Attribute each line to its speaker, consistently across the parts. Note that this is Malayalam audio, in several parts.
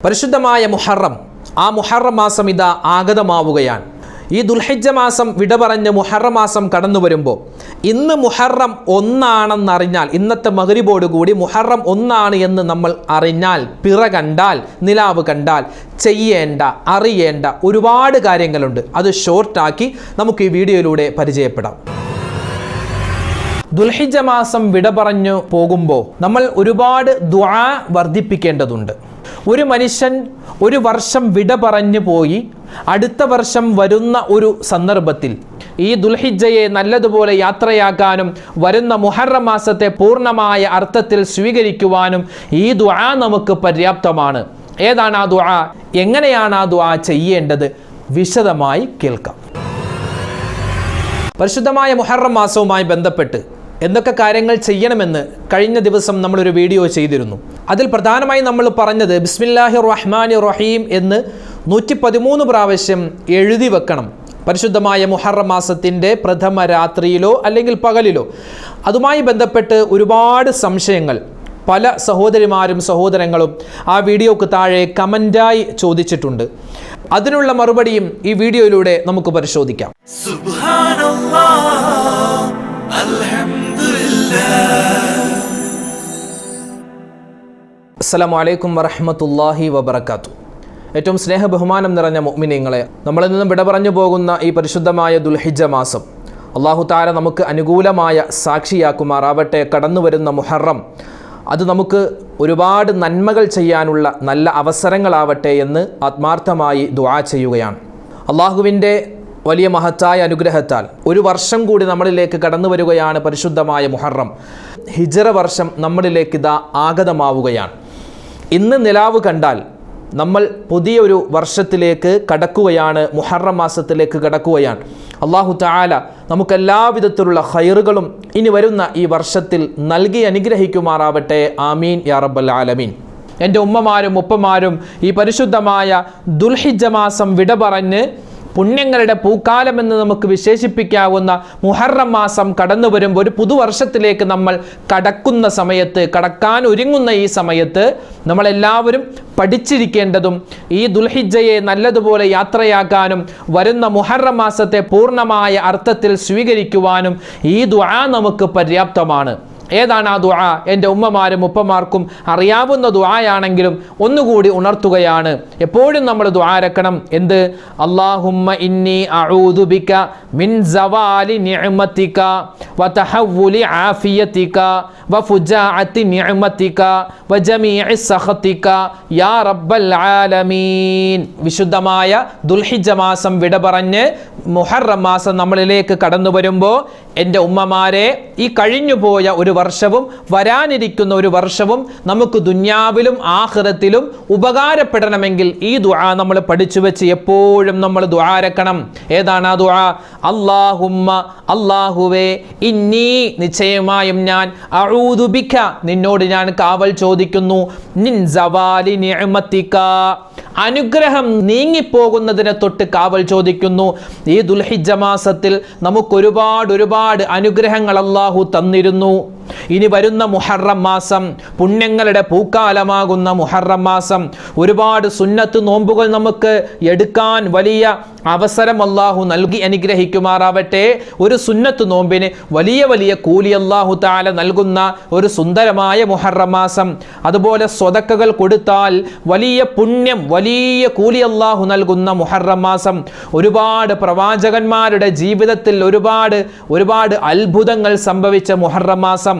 Speaker 1: പരിശുദ്ധമായ മുഹറം, ആ മുഹറം മാസം ഇതാ ആഗതമാവുകയാണ്. ഈ ദുൽഹിജ്ജ മാസം വിട പറഞ്ഞ് മുഹറം മാസം കടന്നു വരുമ്പോൾ ഇന്ന് മുഹറം 1 അറിഞ്ഞാൽ, ഇന്നത്തെ മഗ്രിബോടുകൂടി മുഹറം 1 എന്ന് നമ്മൾ അറിഞ്ഞാൽ, പിറ കണ്ടാൽ, നിലാവ് കണ്ടാൽ ചെയ്യേണ്ട, അറിയേണ്ട ഒരുപാട് കാര്യങ്ങളുണ്ട്. അത് ഷോർട്ടാക്കി നമുക്ക് ഈ വീഡിയോയിലൂടെ പരിചയപ്പെടാം. ദുൽഹിജ്ജ മാസം വിട പറഞ്ഞു പോകുമ്പോൾ നമ്മൾ ഒരുപാട് ദുആ വർദ്ധിപ്പിക്കേണ്ടതുണ്ട്. ഒരു മനുഷ്യൻ ഒരു വർഷം വിട പറഞ്ഞു പോയി അടുത്ത വർഷം വരുന്ന ഒരു സന്ദർഭത്തിൽ ഈ ദുൽഹിജ്ജയെ നല്ലതുപോലെ യാത്രയാക്കാനും വരുന്ന മുഹറം മാസത്തെ പൂർണ്ണമായ അർത്ഥത്തിൽ സ്വീകരിക്കുവാനും ഈ ദുആ നമുക്ക് പര്യാപ്തമാണ്. ഏതാണ് ആ ദുആ? എങ്ങനെയാണ് ആ ദുആ ചെയ്യേണ്ടത്? വിശദമായി കേൾക്കാം. പരിശുദ്ധമായ മുഹറം മാസവുമായി ബന്ധപ്പെട്ട് എന്തൊക്കെ കാര്യങ്ങൾ ചെയ്യണമെന്ന് കഴിഞ്ഞ ദിവസം നമ്മളൊരു വീഡിയോ ചെയ്തിരുന്നു. അതിൽ പ്രധാനമായി നമ്മൾ പറഞ്ഞത് ബിസ്മില്ലാഹിർ റഹ്മാനിർ റഹീം എന്ന് 113 പ്രാവശ്യം എഴുതി വെക്കണം. പരിശുദ്ധമായ മുഹറം മാസത്തിൻ്റെ പ്രഥമ രാത്രിയിലോ അല്ലെങ്കിൽ പകലിലോ. അതുമായി ബന്ധപ്പെട്ട് ഒരുപാട് സംശയങ്ങൾ പല സഹോദരിമാരും സഹോദരങ്ങളും ആ വീഡിയോക്ക് താഴെ കമൻ്റായി ചോദിച്ചിട്ടുണ്ട്. അതിനുള്ള മറുപടിയും ഈ വീഡിയോയിലൂടെ നമുക്ക് പരിശോധിക്കാം. അസ്സലാമു അലൈക്കും വറഹ്മത്തുള്ളാഹി വബറകാതുഹു. ഏറ്റവും സ്നേഹ ബഹുമാനം നിറഞ്ഞ മുഅ്മിനീങ്ങളെ, നമ്മളിൽ നിന്നും വിട പറഞ്ഞു പോകുന്ന ഈ പരിശുദ്ധമായ ദുൽഹിജ്ജ മാസം അല്ലാഹു തആല നമുക്ക് അനുകൂലമായ സാക്ഷിയാക്കുമാറാവട്ടെ. കടന്നു വരുന്ന മുഹറം അത് നമുക്ക് ഒരുപാട് നന്മകൾ ചെയ്യാനുള്ള നല്ല അവസരങ്ങളാവട്ടെ എന്ന് ആത്മാർത്ഥമായി ദുആ ചെയ്യുകയാണ്. അള്ളാഹുവിൻ്റെ വലിയ മഹത്തായ അനുഗ്രഹത്താൽ ഒരു വർഷം കൂടി നമ്മളിലേക്ക് കടന്നു വരികയാണ് പരിശുദ്ധമായ മുഹറം. ഹിജ്റ വർഷം നമ്മളിലേക്ക് ഇതാ ആഗതമാവുകയാണ്. ഇന്ന് നിലാവ് കണ്ടാൽ നമ്മൾ പുതിയൊരു വർഷത്തിലേക്ക് കടക്കുകയാണ്, മുഹറം മാസത്തിലേക്ക് കടക്കുകയാണ്. അല്ലാഹു തആല നമുക്കെല്ലാവിധത്തിലുള്ള ഖൈറുകളും ഇനി വരുന്ന ഈ വർഷത്തിൽ നൽകി അനുഗ്രഹിക്കുമാറാവട്ടെ. ആമീൻ യാ റബ്ബൽ ആലമീൻ. എൻ്റെ ഉമ്മമാരും ഉപ്പമാരും ഈ പരിശുദ്ധമായ ദുൽഹിജ്ജ മാസം വിട പറഞ്ഞ് പുണ്യങ്ങളുടെ പൂക്കാലമെന്ന് നമുക്ക് വിശേഷിപ്പിക്കാവുന്ന മുഹറം മാസം കടന്നു വരുമ്പോൾ ഒരു പുതുവർഷത്തിലേക്ക് നമ്മൾ കടക്കുന്ന സമയത്ത്, കടക്കാൻ ഒരുങ്ങുന്ന ഈ സമയത്ത് നമ്മളെല്ലാവരും പഠിച്ചിരിക്കേണ്ടതും ഈ ദുൽഹിജ്ജയെ നല്ലതുപോലെ യാത്രയാക്കാനും വരുന്ന മുഹറം മാസത്തെ പൂർണ്ണമായ അർത്ഥത്തിൽ സ്വീകരിക്കുവാനും ഈ ദുആ നമുക്ക് പര്യാപ്തമാണ്. ഏതാണ് ആ ദുആ? എൻ്റെ ഉമ്മമാരും ഉപ്പമാർക്കും അറിയാവുന്ന ദുആയാണെങ്കിലും ഒന്നുകൂടി ഉണർത്തുകയാണ്. എപ്പോഴും നമ്മൾ ദുആരക്കണം. എന്ത്? അല്ലാഹുമ്മ ഇന്നി അഊദു ബിക മിൻ സവാലി നിഅമതിക വതഹവ്വുലി ആഫിയതിക വഫുജാഅതി നിഅമതിക വജമീഇ സഖതിക യാ റബ്ബൽ ആലമീൻ. വിശുദ്ധമായ ദുൽഹിജ്ജ മാസം വിട പറഞ്ഞ് മുഹറം മാസം നമ്മളിലേക്ക് കടന്നു വരുമ്പോൾ എൻ്റെ ഉമ്മമാരെ, ഈ കഴിഞ്ഞുപോയ ഒരു വർഷവും വരാനിരിക്കുന്ന ഒരു വർഷവും നമുക്ക് ദുന്യാവിലും ആഖിറത്തിലും ഉപകാരപ്പെടണമെങ്കിൽ ഈ ദുആ നമ്മൾ പഠിച്ചു വെച്ച് എപ്പോഴും നമ്മൾ ദുആരക്കണം. ഏതാണ് ആ ദുആ? അല്ലാഹുമ്മ, അല്ലാഹുവേ, ഇന്നി, നിശ്ചയമായും ഞാൻ, അഊദു ബിക, നിന്നോട് ഞാൻ കാവൽ ചോദിക്കുന്നു, മിൻ സവാലി നിഅമതിക, അനുഗ്രഹം നീങ്ങിപ്പോകുന്നതിനെ തൊട്ട് കാവൽ ചോദിക്കുന്നു. ഈ ദുൽഹിജ്ജ മാസത്തിൽ നമുക്ക് ഒരുപാട് അനുഗ്രഹങ്ങൾ അല്ലാഹു തന്നിരുന്നു. ഇനി വരുന്ന മുഹറം മാസം, പുണ്യങ്ങളുടെ പൂക്കാലമാകുന്ന മുഹറം മാസം, ഒരുപാട് സുന്നത്ത് നോമ്പുകൾ നമുക്ക് എടുക്കാൻ വലിയ അവസരം അല്ലാഹു നൽകി അനുഗ്രഹിക്കുമാറാവട്ടെ. ഒരു സുന്നത്ത് നോമ്പിന് വലിയ കൂലി അല്ലാഹു തആല നൽകുന്ന ഒരു സുന്ദരമായ മുഹറം മാസം. അതുപോലെ സ്വതക്കകൾ കൊടുത്താൽ വലിയ പുണ്യം, വലിയ കൂലി അല്ലാഹു നൽകുന്ന മുഹറം മാസം. ഒരുപാട് പ്രവാചകന്മാരുടെ ജീവിതത്തിൽ ഒരുപാട് അത്ഭുതങ്ങൾ സംഭവിച്ച മുഹറം മാസം.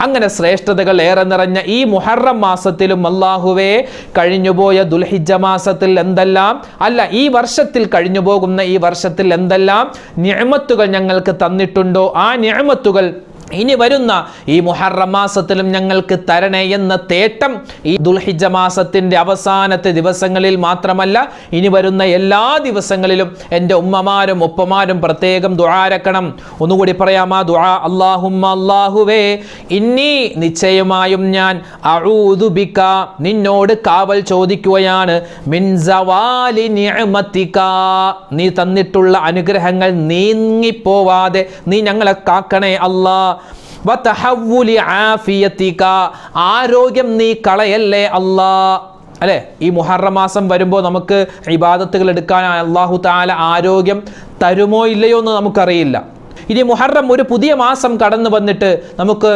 Speaker 1: അങ്ങനെ ശ്രേഷ്ഠതകൾ ഏറെ നിറഞ്ഞ ഈ മുഹറം മാസത്തിലും അല്ലാഹുവേ, കഴിഞ്ഞുപോയ ദുൽഹിജ്ജ മാസത്തിൽ എന്തെല്ലാം, അല്ല, ഈ വർഷത്തിൽ കഴിഞ്ഞു പോകുന്ന ഈ വർഷത്തിൽ എന്തെല്ലാം നിഅമത്തുകൾ ഞങ്ങൾക്ക് തന്നിട്ടുണ്ടോ, ആ നിഅമത്തുകൾ ഇനി വരുന്ന ഈ മുഹറം മാസത്തിലും ഞങ്ങൾക്ക് തരണേ എന്ന തേട്ടം ഈ ദുൽഹിജ്ജ മാസത്തിൻ്റെ അവസാനത്തെ ദിവസങ്ങളിൽ മാത്രമല്ല, ഇനി വരുന്ന എല്ലാ ദിവസങ്ങളിലും എൻ്റെ ഉമ്മമാരും ഉപ്പമാരും പ്രത്യേകം ദുആരക്കണം. ഒന്നുകൂടി പറയാം ആ ദുആ. അല്ലാഹുമ്മ, അല്ലാഹുവേ, ഇന്നി, നിശ്ചയമായും ഞാൻ, അഊദു ബിക, നിന്നോട് കാവൽ ചോദിക്കുകയാണ്, മിൻ സവാലി നിഅമതിക, നീ തന്നിട്ടുള്ള അനുഗ്രഹങ്ങൾ നീങ്ങിപ്പോവാതെ നീ ഞങ്ങളെ കാക്കണേ അല്ലാ. വതഹവ്വുലി ആഫിയതിക, ആരോഗ്യം നീ കളയല്ലേ അല്ലാ. അല്ലേ? ഈ മുഹറം മാസം വരുമ്പോൾ നമുക്ക് ഇബാദത്തുകൾ എടുക്കാൻ അല്ലാഹു തആല ആരോഗ്യം തരുമോ ഇല്ലയോ എന്ന് നമുക്കറിയില്ല. ഇനി മുഹറം ഒരു പുതിയ മാസം കടന്നു വന്നിട്ട് നമുക്ക്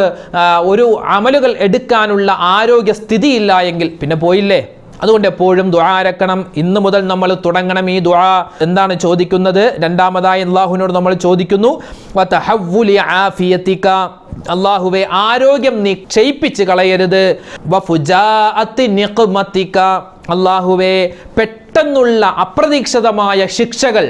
Speaker 1: ഒരു അമലുകൾ എടുക്കാനുള്ള ആരോഗ്യ സ്ഥിതിയില്ല എങ്കിൽ പിന്നെ പോയില്ലേ? അതുകൊണ്ട് എപ്പോഴും ദുആ അരക്കണം. ഇന്ന് മുതൽ നമ്മൾ തുടങ്ങണം ഈ ദുആ. എന്താണ് ചോദിക്കുന്നത്? രണ്ടാമതായി അല്ലാഹുവിനോട് നമ്മൾ ചോദിക്കുന്നു വതഹവ്വുലി ആഫിയതിക, അല്ലാഹുവേ ആരോഗ്യം നീ ക്ഷയിപ്പിച്ച് കളയരുത്. വഫുജാഅത്തി നിഖ്മതിക, അല്ലാഹുവേ പെട്ടെന്നുള്ള അപ്രതീക്ഷിതമായ ശിക്ഷകൾ,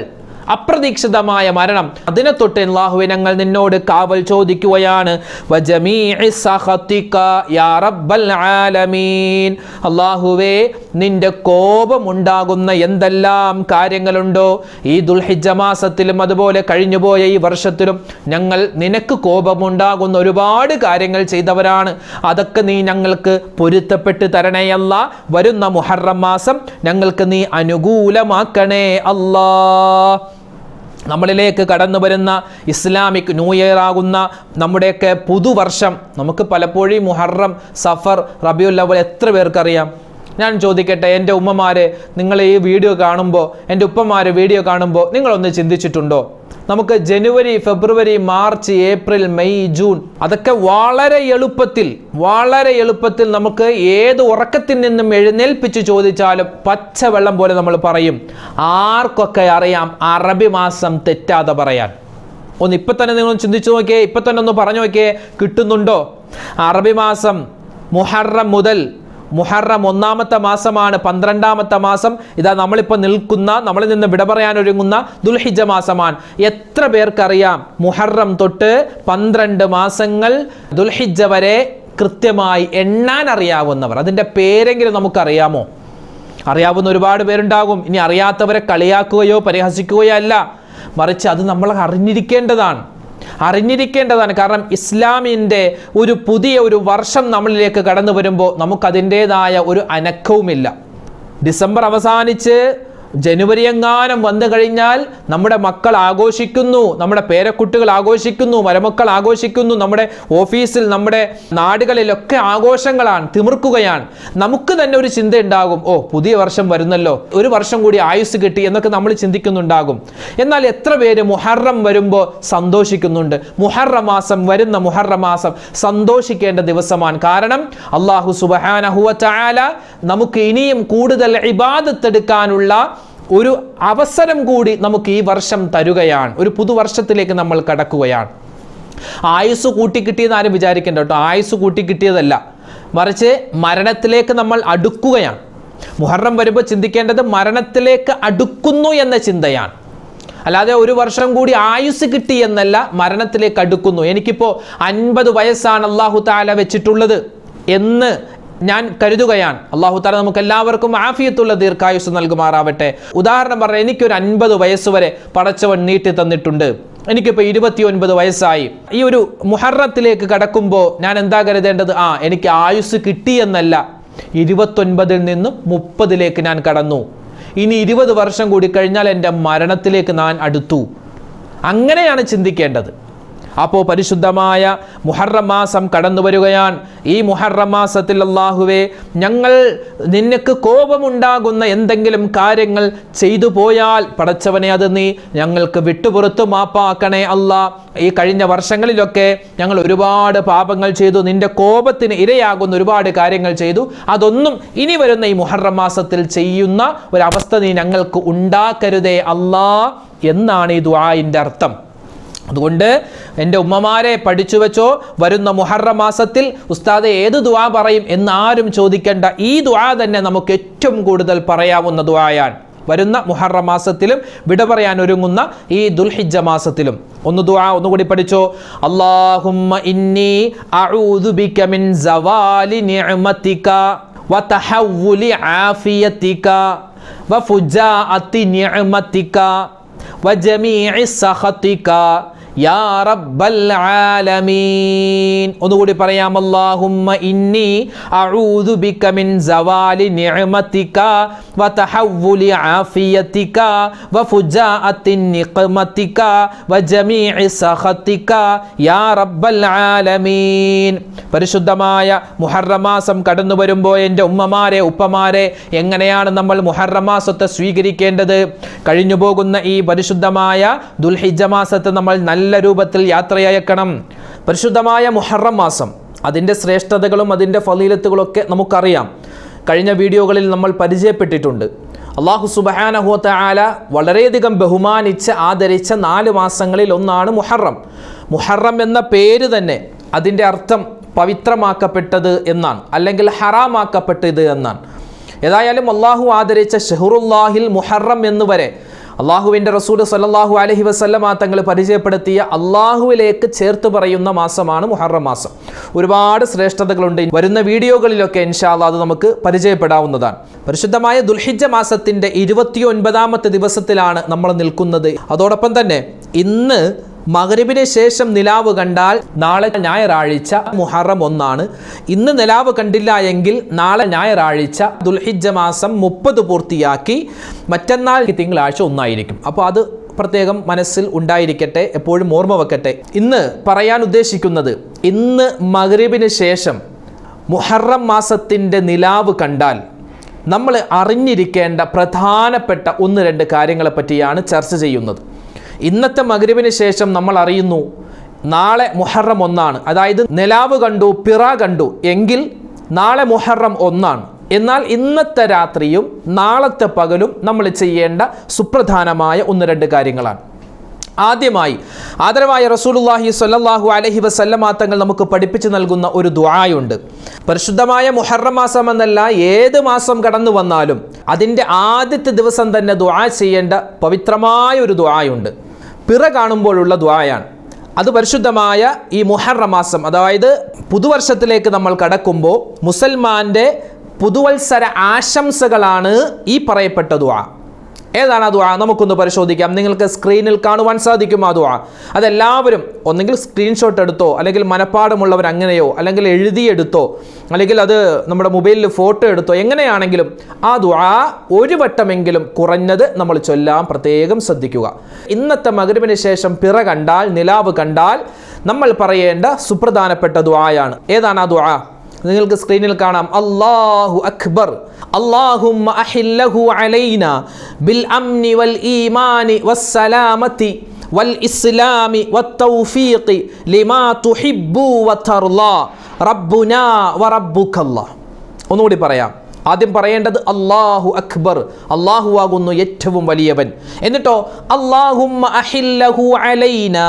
Speaker 1: അപ്രതീക്ഷിതമായ മരണം, അതിനെ തൊട്ട് അല്ലാഹുവേ ഞങ്ങൾ നിന്നോട് കാവൽ ചോദിക്കുകയാണ്. വജമീഇ സഖതിക യാ റബ്ബൽ ആലമീൻ, അല്ലാഹുവേ നിന്റെ കോപമുണ്ടാകുന്ന എന്തെല്ലാം കാര്യങ്ങളുണ്ടോ ഈ ദുൽഹിജ്ജ മാസത്തിലും അതുപോലെ കഴിഞ്ഞുപോയ ഈ വർഷത്തിലും ഞങ്ങൾ നിനക്ക് കോപമുണ്ടാകുന്ന ഒരുപാട് കാര്യങ്ങൾ ചെയ്തവരാണ്. അതൊക്കെ നീ ഞങ്ങൾക്ക് പൊരുത്തപ്പെട്ട് തരണേ അല്ലാ. വരുന്ന മുഹറം മാസം ഞങ്ങൾക്ക് നീ അനുകൂലമാക്കണേ അല്ലാ. നമ്മളിലേക്ക് കടന്നു വരുന്ന ഇസ്ലാമിക് ന്യൂ ഇയർ ആകുന്ന നമ്മുടെയൊക്കെ പുതുവർഷം, നമുക്ക് പലപ്പോഴും മുഹറം, സഫർ, റബിയുൽ അവ്വൽ എത്ര പേർക്കറിയാം? ഞാൻ ചോദിക്കട്ടെ, എൻ്റെ ഉമ്മമാരെ നിങ്ങൾ ഈ വീഡിയോ കാണുമ്പോൾ, എൻ്റെ ഉപ്പമാരെ വീഡിയോ കാണുമ്പോൾ നിങ്ങളൊന്ന് ചിന്തിച്ചിട്ടുണ്ടോ? നമുക്ക് ജനുവരി, ഫെബ്രുവരി, മാർച്ച്, ഏപ്രിൽ, മെയ്, ജൂൺ അതൊക്കെ വളരെ എളുപ്പത്തിൽ നമുക്ക് ഏത് ഉറക്കത്തിൽ നിന്നും എഴുന്നേൽപ്പിച്ച് ചോദിച്ചാലും പച്ചവെള്ളം പോലെ നമ്മൾ പറയും. ആർക്കൊക്കെ അറിയാം അറബി മാസം തെറ്റാതെ പറയാൻ? ഒന്ന് ഇപ്പം തന്നെ നിങ്ങൾ ചിന്തിച്ചു നോക്കിയേ, ഇപ്പം തന്നെ ഒന്ന് പറഞ്ഞു നോക്കിയേ, കിട്ടുന്നുണ്ടോ? അറബി മാസം മുഹറം മുതൽ, മുഹറം 1-ാമത്തെ മാസമാണ്, 12-ാമത്തെ മാസം ഇതാ നമ്മളിപ്പോൾ നിൽക്കുന്ന, നമ്മളിൽ നിന്ന് വിട പറയാനൊരുങ്ങുന്ന ദുൽഹിജ്ജ മാസമാണ്. എത്ര പേർക്കറിയാം മുഹറം തൊട്ട് 12 മാസങ്ങൾ ദുൽഹിജ്ജ വരെ കൃത്യമായി എണ്ണാൻ അറിയാവുന്നവർ? അതിൻ്റെ പേരെങ്കിലും നമുക്കറിയാമോ? അറിയാവുന്ന ഒരുപാട് പേരുണ്ടാകും. ഇനി അറിയാത്തവരെ കളിയാക്കുകയോ പരിഹസിക്കുകയോ അല്ല, മറിച്ച് അത് നമ്മൾ അറിഞ്ഞിരിക്കേണ്ടതാണ്. കാരണം ഇസ്ലാമിൻ്റെ ഒരു പുതിയ ഒരു വർഷം നമ്മളിലേക്ക് കടന്നു വരുമ്പോൾ നമുക്കതിൻ്റേതായ ഒരു അനക്കവുമില്ല. ഡിസംബർ അവസാനിച്ച് ജനുവരി എങ്ങാനും വന്നു കഴിഞ്ഞാൽ നമ്മുടെ മക്കൾ ആഘോഷിക്കുന്നു, നമ്മുടെ പേരക്കുട്ടികൾ ആഘോഷിക്കുന്നു, മരുമക്കൾ ആഘോഷിക്കുന്നു, നമ്മുടെ ഓഫീസിൽ, നമ്മുടെ നാടുകളിലൊക്കെ ആഘോഷങ്ങളാണ്, തിമിർക്കുകയാണ്. നമുക്ക് തന്നെ ഒരു ചിന്ത ഉണ്ടാകും, ഓ പുതിയ വർഷം വരുന്നല്ലോ, ഒരു വർഷം കൂടി ആയുസ് കിട്ടി എന്നൊക്കെ നമ്മൾ ചിന്തിക്കുന്നുണ്ടാകും. എന്നാൽ എത്ര പേര് മുഹറം വരുമ്പോൾ സന്തോഷിക്കുന്നുണ്ട്? വരുന്ന മുഹറം മാസം സന്തോഷിക്കേണ്ട ദിവസമാണ്. കാരണം അല്ലാഹു സുബ്ഹാനഹു വ തആല നമുക്ക് ഇനിയും കൂടുതൽ ഇബാദത്ത് എടുക്കാനുള്ള ഒരു അവസരം കൂടി നമുക്ക് ഈ വർഷം തരുകയാണ്. ഒരു പുതുവർഷത്തിലേക്ക് നമ്മൾ കടക്കുകയാണ്. ആയുസ് കൂട്ടിക്കിട്ടിയെന്ന് ആരും വിചാരിക്കേണ്ട കേട്ടോ. ആയുസ് കൂട്ടിക്കിട്ടിയതല്ല, മറിച്ച് മരണത്തിലേക്ക് നമ്മൾ അടുക്കുകയാണ്. മുഹറം വരുമ്പോൾ ചിന്തിക്കേണ്ടത് മരണത്തിലേക്ക് അടുക്കുന്നു എന്ന ചിന്തയാണ്. അല്ലാതെ ഒരു വർഷം കൂടി ആയുസ് കിട്ടി എന്നല്ല, മരണത്തിലേക്ക് അടുക്കുന്നു. എനിക്കിപ്പോൾ 50 വയസ്സാണ് അല്ലാഹു തആല വെച്ചിട്ടുള്ളത് എന്ന് ഞാൻ കരുതുകയാണ്. അല്ലാഹു തആല നമുക്ക് എല്ലാവർക്കും ആഫിയത്തുള്ള ദീർഘായുസ് നൽകുമാറാവട്ടെ. ഉദാഹരണം പറഞ്ഞാൽ എനിക്കൊരു 50 വയസ്സ് വരെ പടച്ചവൻ നീട്ടി തന്നിട്ടുണ്ട്. എനിക്കിപ്പോൾ 29 വയസ്സായി. ഈ ഒരു മുഹറത്തിലേക്ക് കടക്കുമ്പോൾ ഞാൻ എന്താ കരുതേണ്ടത്? എനിക്ക് ആയുസ് കിട്ടിയെന്നല്ല, 29-ൽ നിന്നും 30-ലേക്ക് ഞാൻ കടന്നു. ഇനി 20 വർഷം കൂടി കഴിഞ്ഞാൽ എൻ്റെ മരണത്തിലേക്ക് ഞാൻ അടുത്തു. അങ്ങനെയാണ് ചിന്തിക്കേണ്ടത്. അപ്പോൾ പരിശുദ്ധമായ മുഹറം മാസം കടന്നു വരികയാണ്. ഈ മുഹറം മാസത്തിൽ അല്ലാഹുവേ ഞങ്ങൾ നിനക്ക് കോപമുണ്ടാകുന്ന എന്തെങ്കിലും കാര്യങ്ങൾ ചെയ്തു പോയാൽ പടച്ചവനെ അത് നീ ഞങ്ങൾക്ക് വിട്ടുപുറത്ത് മാപ്പാക്കണേ അല്ലാ. ഈ കഴിഞ്ഞ വർഷങ്ങളിലൊക്കെ ഞങ്ങൾ ഒരുപാട് പാപങ്ങൾ ചെയ്തു, നിന്റെ കോപത്തിന് ഇരയാകുന്ന ഒരുപാട് കാര്യങ്ങൾ ചെയ്തു. അതൊന്നും ഇനി വരുന്ന ഈ മുഹറം മാസത്തിൽ ചെയ്യുന്ന ഒരവസ്ഥ നീ ഞങ്ങൾക്ക് ഉണ്ടാക്കരുതേ അല്ലാ എന്നാണ് ഈ ദുആഇൻ്റെ അർത്ഥം. അതുകൊണ്ട് എൻ്റെ ഉമ്മമാരെ പഠിച്ചു വെച്ചോ, വരുന്ന മുഹറം മാസത്തിൽ ഉസ്താദെ ഏത് ദുആ പറയും എന്നാരും ചോദിക്കേണ്ട. ഈ ദുആ തന്നെ നമുക്ക് ഏറ്റവും കൂടുതൽ പറയാവുന്ന ദുആയാണ്. വരുന്ന മുഹറം മാസത്തിലും വിട പറയാൻ ഒരുങ്ങുന്ന ഈ ദുൽഹിജ്ജ മാസത്തിലും ഒന്നുകൂടി പഠിച്ചോ. അല്ലാഹുമ്മ ഇന്നി അഊദു ബിക മിൻ സവാലി നിഅമതിക വതഹവ്വുലി ആഫിയതിക വഫുജാഅതി നിഅമതിക വജമീഇ സഖതിക യാ റബ്ബൽ ആലമീൻ. ഒന്നുകൂടി പറയാം. അല്ലാഹുമ്മ ഇന്നി അഊദു ബിക മിൻ സവാലി നിഅമതിക വ തഹവ്വുലി ആഫിയതിക വ ഫുജാഅത്തി നിഖമതിക വ ജമീഇ സഖതിക യാ റബ്ബൽ ആലമീൻ. പരിശുദ്ധമായ മുഹറം മാസം കടന്നു വരുമ്പോൾ എൻ്റെ ഉമ്മമാരെ, ഉപ്പമാരെ, എങ്ങനെയാണ് നമ്മൾ മുഹറം മാസത്തെ സ്വീകരിക്കേണ്ടത്? കഴിഞ്ഞു പോകുന്ന ഈ പരിശുദ്ധമായ ദുൽഹിജ്ജ മാസത്തെ നമ്മൾ നല്ല രൂപത്തിൽ യാത്രയയക്കണം. പരിശുദ്ധമായ മുഹറം മാസം, അതിൻ്റെ ശ്രേഷ്ഠതകളും അതിൻ്റെ ഫളീലത്തുകളൊക്കെ നമുക്കറിയാം. കഴിഞ്ഞ വീഡിയോകളിൽ നമ്മൾ പരിചയപ്പെട്ടിട്ടുണ്ട്. അല്ലാഹു സുബ്ഹാനഹു വ തആല വളരെയധികം ബഹുമാനിച്ച് ആദരിച്ച 4 മാസങ്ങളിൽ ഒന്നാണ് മുഹറം. മുഹറം എന്ന പേര് തന്നെ അതിൻ്റെ അർത്ഥം പവിത്രമാക്കപ്പെട്ടത് എന്നാണ്, അല്ലെങ്കിൽ ഹറാമാക്കപ്പെട്ടത് എന്നാണ്. ഏതായാലും അള്ളാഹു ആദരിച്ച ഷഹ്റുല്ലാഹിൽ മുഹറം എന്നുവരെ അള്ളാഹുവിൻ്റെ റസൂൽ സല്ലല്ലാഹു അലൈഹി വസല്ലമ തങ്ങൾ പരിചയപ്പെടുത്തിയ അള്ളാഹുവിലേക്ക് ചേർത്ത് പറയുന്ന മാസമാണ് മുഹറം മാസം. ഒരുപാട് ശ്രേഷ്ഠതകളുണ്ട്. വരുന്ന വീഡിയോകളിലൊക്കെ ഇൻഷാ അല്ലാഹ് അത് നമുക്ക് പരിചയപ്പെടാവുന്നതാണ്. പരിശുദ്ധമായ ദുൽഹിജ്ജ മാസത്തിൻ്റെ 29ാമത്തെ ദിവസത്തിലാണ് നമ്മൾ നിൽക്കുന്നത്. അതോടൊപ്പം തന്നെ ഇന്ന് മഗ്രിബിന് ശേഷം നിലാവ് കണ്ടാൽ നാളെ ഞായറാഴ്ച മുഹറം 1 ഇന്ന് നിലാവ് കണ്ടില്ല എങ്കിൽ നാളെ ഞായറാഴ്ച ദുൽഹിജ്ജ മാസം 30 പൂർത്തിയാക്കി മറ്റന്നാൾ തിങ്കളാഴ്ച 1 അപ്പോൾ അത് പ്രത്യേകം മനസ്സിൽ ഉണ്ടായിരിക്കട്ടെ, എപ്പോഴും ഓർമ്മ വെക്കട്ടെ. ഇന്ന് പറയാൻ ഉദ്ദേശിക്കുന്നത്, ഇന്ന് മഗ്രിബിന് ശേഷം മുഹറം മാസത്തിൻ്റെ നിലാവ് കണ്ടാൽ നമ്മൾ അറിഞ്ഞിരിക്കേണ്ട പ്രധാനപ്പെട്ട 1-2 കാര്യങ്ങളെ പറ്റിയാണ് ചർച്ച ചെയ്യുന്നത്. ഇന്നത്തെ മഗ്രിബിന് ശേഷം നമ്മൾ അറിയുന്നു നാളെ മുഹറം 1 അതായത് നിലാവ് കണ്ടു, പിറ കണ്ടു എങ്കിൽ നാളെ മുഹറം 1. എന്നാൽ ഇന്നത്തെ രാത്രിയും നാളത്തെ പകലും നമ്മൾ ചെയ്യേണ്ട സുപ്രധാനമായ 1-2 കാര്യങ്ങളാണ്. ആദ്യമായി ആദരവായ റസൂലുള്ളാഹി സ്വല്ലല്ലാഹു അലൈഹി വസല്ലമ തങ്ങൾ നമുക്ക് പഠിപ്പിച്ചു നൽകുന്ന ഒരു ദുആയുണ്ട്. പരിശുദ്ധമായ മുഹറം മാസം എന്നല്ല, ഏത് മാസം കടന്നു വന്നാലും അതിൻ്റെ ആദ്യത്തെ ദിവസം തന്നെ ദുആ ചെയ്യേണ്ട പവിത്രമായ ഒരു ദുആയുണ്ട്. പിറ കാണുമ്പോഴുള്ള ദുആയാണ്. അത് പരിശുദ്ധമായ ഈ മുഹറം മാസം, അതായത് പുതുവർഷത്തിലേക്ക് നമ്മൾ കടക്കുമ്പോൾ മുസൽമാൻ്റെ പുതുവത്സര ആശംസകളാണ് ഈ പറയപ്പെട്ട ദുആ. ഏതാണ് ആ ദുആ? നമുക്കൊന്ന് പരിശോധിക്കാം. നിങ്ങൾക്ക് സ്ക്രീനിൽ കാണുവാൻ സാധിക്കും ആ ദുആ. അതെല്ലാവരും ഒന്നെങ്കിൽ സ്ക്രീൻഷോട്ട് എടുത്തോ, അല്ലെങ്കിൽ മനപ്പാടമുള്ളവർ അങ്ങനെയോ, അല്ലെങ്കിൽ എഴുതിയെടുത്തോ, അല്ലെങ്കിൽ അത് നമ്മുടെ മൊബൈലിൽ ഫോട്ടോ എടുത്തോ, എങ്ങനെയാണെങ്കിലും ആ ദുആ ഒരു വട്ടമെങ്കിലും കുറഞ്ഞത് നമ്മൾ ചൊല്ലാൻ പ്രത്യേകം ശ്രദ്ധിക്കുക. ഇന്നത്തെ മഗ്രിബിന് ശേഷം പിറ കണ്ടാൽ, നിലാവ് കണ്ടാൽ നമ്മൾ പറയേണ്ട സുപ്രധാനപ്പെട്ട ദുആയാണ്. ഏതാണ് ആ ദുആ? നിങ്ങൾക്ക് സ്ക്രീനിൽ കാണാം. അല്ലാഹു അക്ബർ അല്ലാഹുമ്മ അഹില്ലഹു അലൈനാ ബിൽ അംനി വൽ ഈമാനി വസ്സലാമതി വൽ ഇസ്ലാമി വത്തൗഫീഖി ലിമാ തുഹിബ്ബു വതർളാ റബ്ബുനാ വറബ്ബുകല്ലാഹ്. ഒന്നുകൂടി പറയാം. ആദ്യം പറയേണ്ടത് അല്ലാഹു അക്ബർ, അല്ലാഹു ആകുന്നു ഏറ്റവും വലിയവൻ. എന്നിട്ടോ അല്ലാഹുമ്മ അഹില്ലഹു അലൈനാ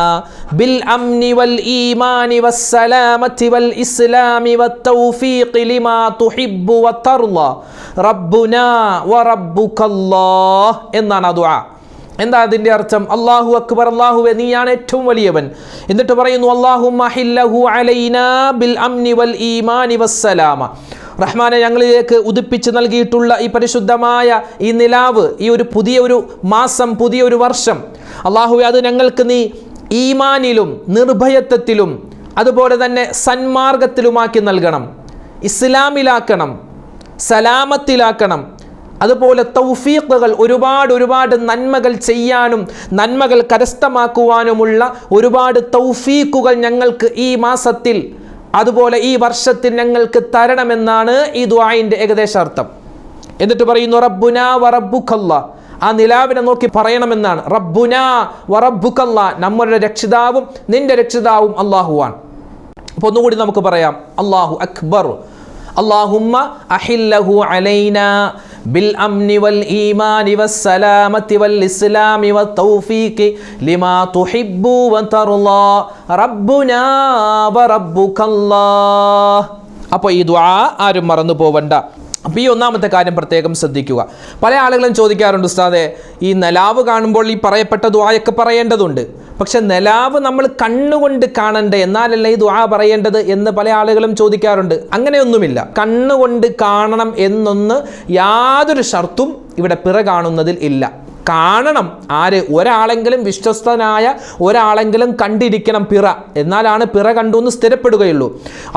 Speaker 1: ബിൽ അംനി വൽ ഈമാനി വസ്സലാമതി വൽ ഇസ്ലാമി വത്തൗഫീഖി ലിമാ തുഹിബ്ബു വതർളാ റബ്ബുനാ വറബ്ബുകല്ലാഹ് എന്നാണ് ആ ദുആ. എന്താ അതിൻ്റെ അർത്ഥം? അല്ലാഹു അക്ബർ, അല്ലാഹുവേ നീയാണ് ഏറ്റവും വലിയവൻ. എന്നിട്ട് പറയുന്നു അല്ലാഹുമ്മ അഹില്ലഹു അലൈനാ ബിൽ അംനി വൽ ഈമാനി വസ്സലാമ. റഹ്മാനെ, ഞങ്ങളിലേക്ക് ഉദിപ്പിച്ച് നൽകിയിട്ടുള്ള ഈ പരിശുദ്ധമായ ഈ നിലാവ്, ഈ ഒരു പുതിയൊരു മാസം, പുതിയൊരു വർഷം, അല്ലാഹുവേ അത് ഞങ്ങൾക്ക് നീ ഈമാനിലും നിർഭയത്വത്തിലും അതുപോലെ തന്നെ സന്മാർഗത്തിലുമാക്കി നൽകണം, ഇസ്ലാമിലാക്കണം, സലാമത്തിലാക്കണം. അതുപോലെ തൗഫീഖുകൾ, ഒരുപാട് നന്മകൾ ചെയ്യാനും നന്മകൾ കരസ്ഥമാക്കുവാനുമുള്ള ഒരുപാട് തൗഫീഖുകൾ ഞങ്ങൾക്ക് ഈ മാസത്തിൽ, അതുപോലെ ഈ വർഷത്തിൽ ഞങ്ങൾക്ക് തരണമെന്നാണ് ഈ ദുആഇന്റെ ഏകദേശ അർത്ഥം. എന്നിട്ട് പറയുന്നു റബ്ബുനാ വറബ്ബുകല്ലാഹ്. ആ നിലാവിനെ നോക്കി പറയണമെന്നാണ്. റബ്ബുനാ വറബ്ബുകല്ലാഹ്, നമ്മുടെ രക്ഷിതാവും നിന്റെ രക്ഷിതാവും അല്ലാഹുവാണ്. അപ്പോൾ ഒന്നുകൂടി നമുക്ക് പറയാം. അല്ലാഹു അക്ബർ അല്ലാഹുമ്മ അഹില്ലഹു അലൈനാ ബിൽ അംനി വൽ ഈമാനി വസ്സലാമതി വൽ ഇസ്ലാമി വത്തൗഫീഖി ലിമാ തുഹിബ്ബു വതർളാ റബ്ബുനാ വറബ്ബുകല്ലാഹ്. അപ്പോൾ ഈ ദുആ ആരും മറന്നു പോവണ്ട. അപ്പോൾ ഈ ഒന്നാമത്തെ കാര്യം പ്രത്യേകം ശ്രദ്ധിക്കുക. പല ആളുകളും ചോദിക്കാറുണ്ട്, ഉസ്താദേ ഈ നിലാവ് കാണുമ്പോൾ ഈ പറയപ്പെട്ട ദുആയൊക്കെ പറയേണ്ടതുണ്ട്, പക്ഷെ നിലാവ് നമ്മൾ കണ്ണുകൊണ്ട് കാണണ്ടേ, എന്നാലല്ലേ ഈ ദുആ പറയേണ്ടത് എന്ന് പല ആളുകളും ചോദിക്കാറുണ്ട്. അങ്ങനെയൊന്നുമില്ല. കണ്ണുകൊണ്ട് കാണണം എന്നൊന്ന് യാതൊരു ഷർത്തും ഇവിടെ പിറ കാണുന്നതിൽ ഇല്ല. കാണണം. ആര്? ഒരാളെങ്കിലും, വിശ്വസ്തനായ ഒരാളെങ്കിലും കണ്ടിരിക്കണം പിറ, എന്നാലാണ് പിറ കണ്ടു എന്ന് സ്ഥിരപ്പെടുകയുള്ളൂ.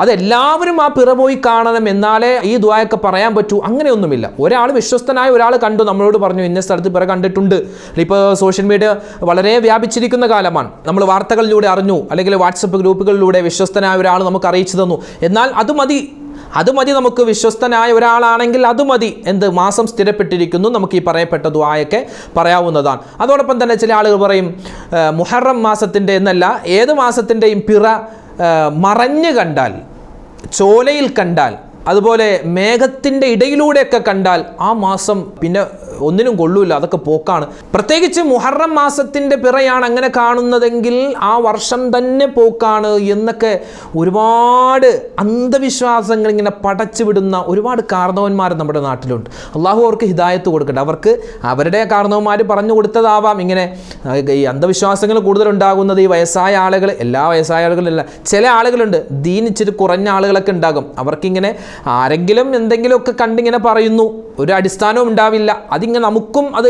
Speaker 1: അതെല്ലാവരും ആ പിറ പോയി കാണണം എന്നാലേ ഈ ദുആയൊക്കെ പറയാൻ പറ്റൂ, അങ്ങനെയൊന്നുമില്ല. ഒരാൾ, വിശ്വസ്തനായ ഒരാൾ കണ്ടു, നമ്മളോട് പറഞ്ഞു ഇന്ന സ്ഥലത്ത് പിറ കണ്ടിട്ടുണ്ട്. ഇപ്പോൾ സോഷ്യൽ മീഡിയ വളരെ വ്യാപിച്ചിരിക്കുന്ന കാലമാണ്. നമ്മൾ വാർത്തകളിലൂടെ അറിഞ്ഞു, അല്ലെങ്കിൽ വാട്സപ്പ് ഗ്രൂപ്പുകളിലൂടെ വിശ്വസ്തനായ ഒരാൾ നമുക്ക് അറിയിച്ചു തന്നു. എന്നാൽ അത് മതി നമുക്ക്. വിശ്വസ്തനായ ഒരാളാണെങ്കിൽ അത് മതി. എന്ത്? മാസം സ്ഥിരപ്പെട്ടിരിക്കുന്നു, നമുക്ക് ഈ പറയപ്പെട്ട ദുആയൊക്കെ പറയാവുന്നതാണ്. അതോടൊപ്പം തന്നെ ചില ആളുകൾ പറയും മുഹറം മാസത്തിൻ്റെ എന്നല്ല, ഏത് മാസത്തിൻ്റെയും പിറ മറഞ്ഞു കണ്ടാൽ, ചോലയിൽ കണ്ടാൽ, അതുപോലെ മേഘത്തിൻ്റെ ഇടയിലൂടെയൊക്കെ കണ്ടാൽ ആ മാസം പിന്നെ ഒന്നിനും കൊള്ളൂല, അതൊക്കെ പോക്കാണ്. പ്രത്യേകിച്ച് മുഹറം മാസത്തിൻ്റെ പിറയാണ് അങ്ങനെ കാണുന്നതെങ്കിൽ ആ വർഷം തന്നെ പോക്കാണ് എന്നൊക്കെ ഒരുപാട് അന്ധവിശ്വാസങ്ങൾ ഇങ്ങനെ പടച്ചു വിടുന്ന ഒരുപാട് കാരണവന്മാർ നമ്മുടെ നാട്ടിലുണ്ട്. അള്ളാഹു അവർക്ക് ഹിദായത്ത് കൊടുക്കട്ടെ. അവർക്ക് അവരുടെ കാരണവന്മാർ പറഞ്ഞു കൊടുത്തതാവാം. ഇങ്ങനെ ഈ അന്ധവിശ്വാസങ്ങൾ കൂടുതലുണ്ടാകുന്നത് ഈ വയസ്സായ ആളുകൾ, എല്ലാ വയസ്സായ ആളുകളല്ല, ചില ആളുകളുണ്ട്, ദീൻ ഇച്ചിരി കുറഞ്ഞ ആളുകളൊക്കെ ഉണ്ടാകും. അവർക്കിങ്ങനെ ആരെങ്കിലും എന്തെങ്കിലുമൊക്കെ കണ്ടിങ്ങനെ പറയുന്നു, ഒരു അടിസ്ഥാനവും ഉണ്ടാവില്ല. അതിങ്ങനെ നമുക്കും അത്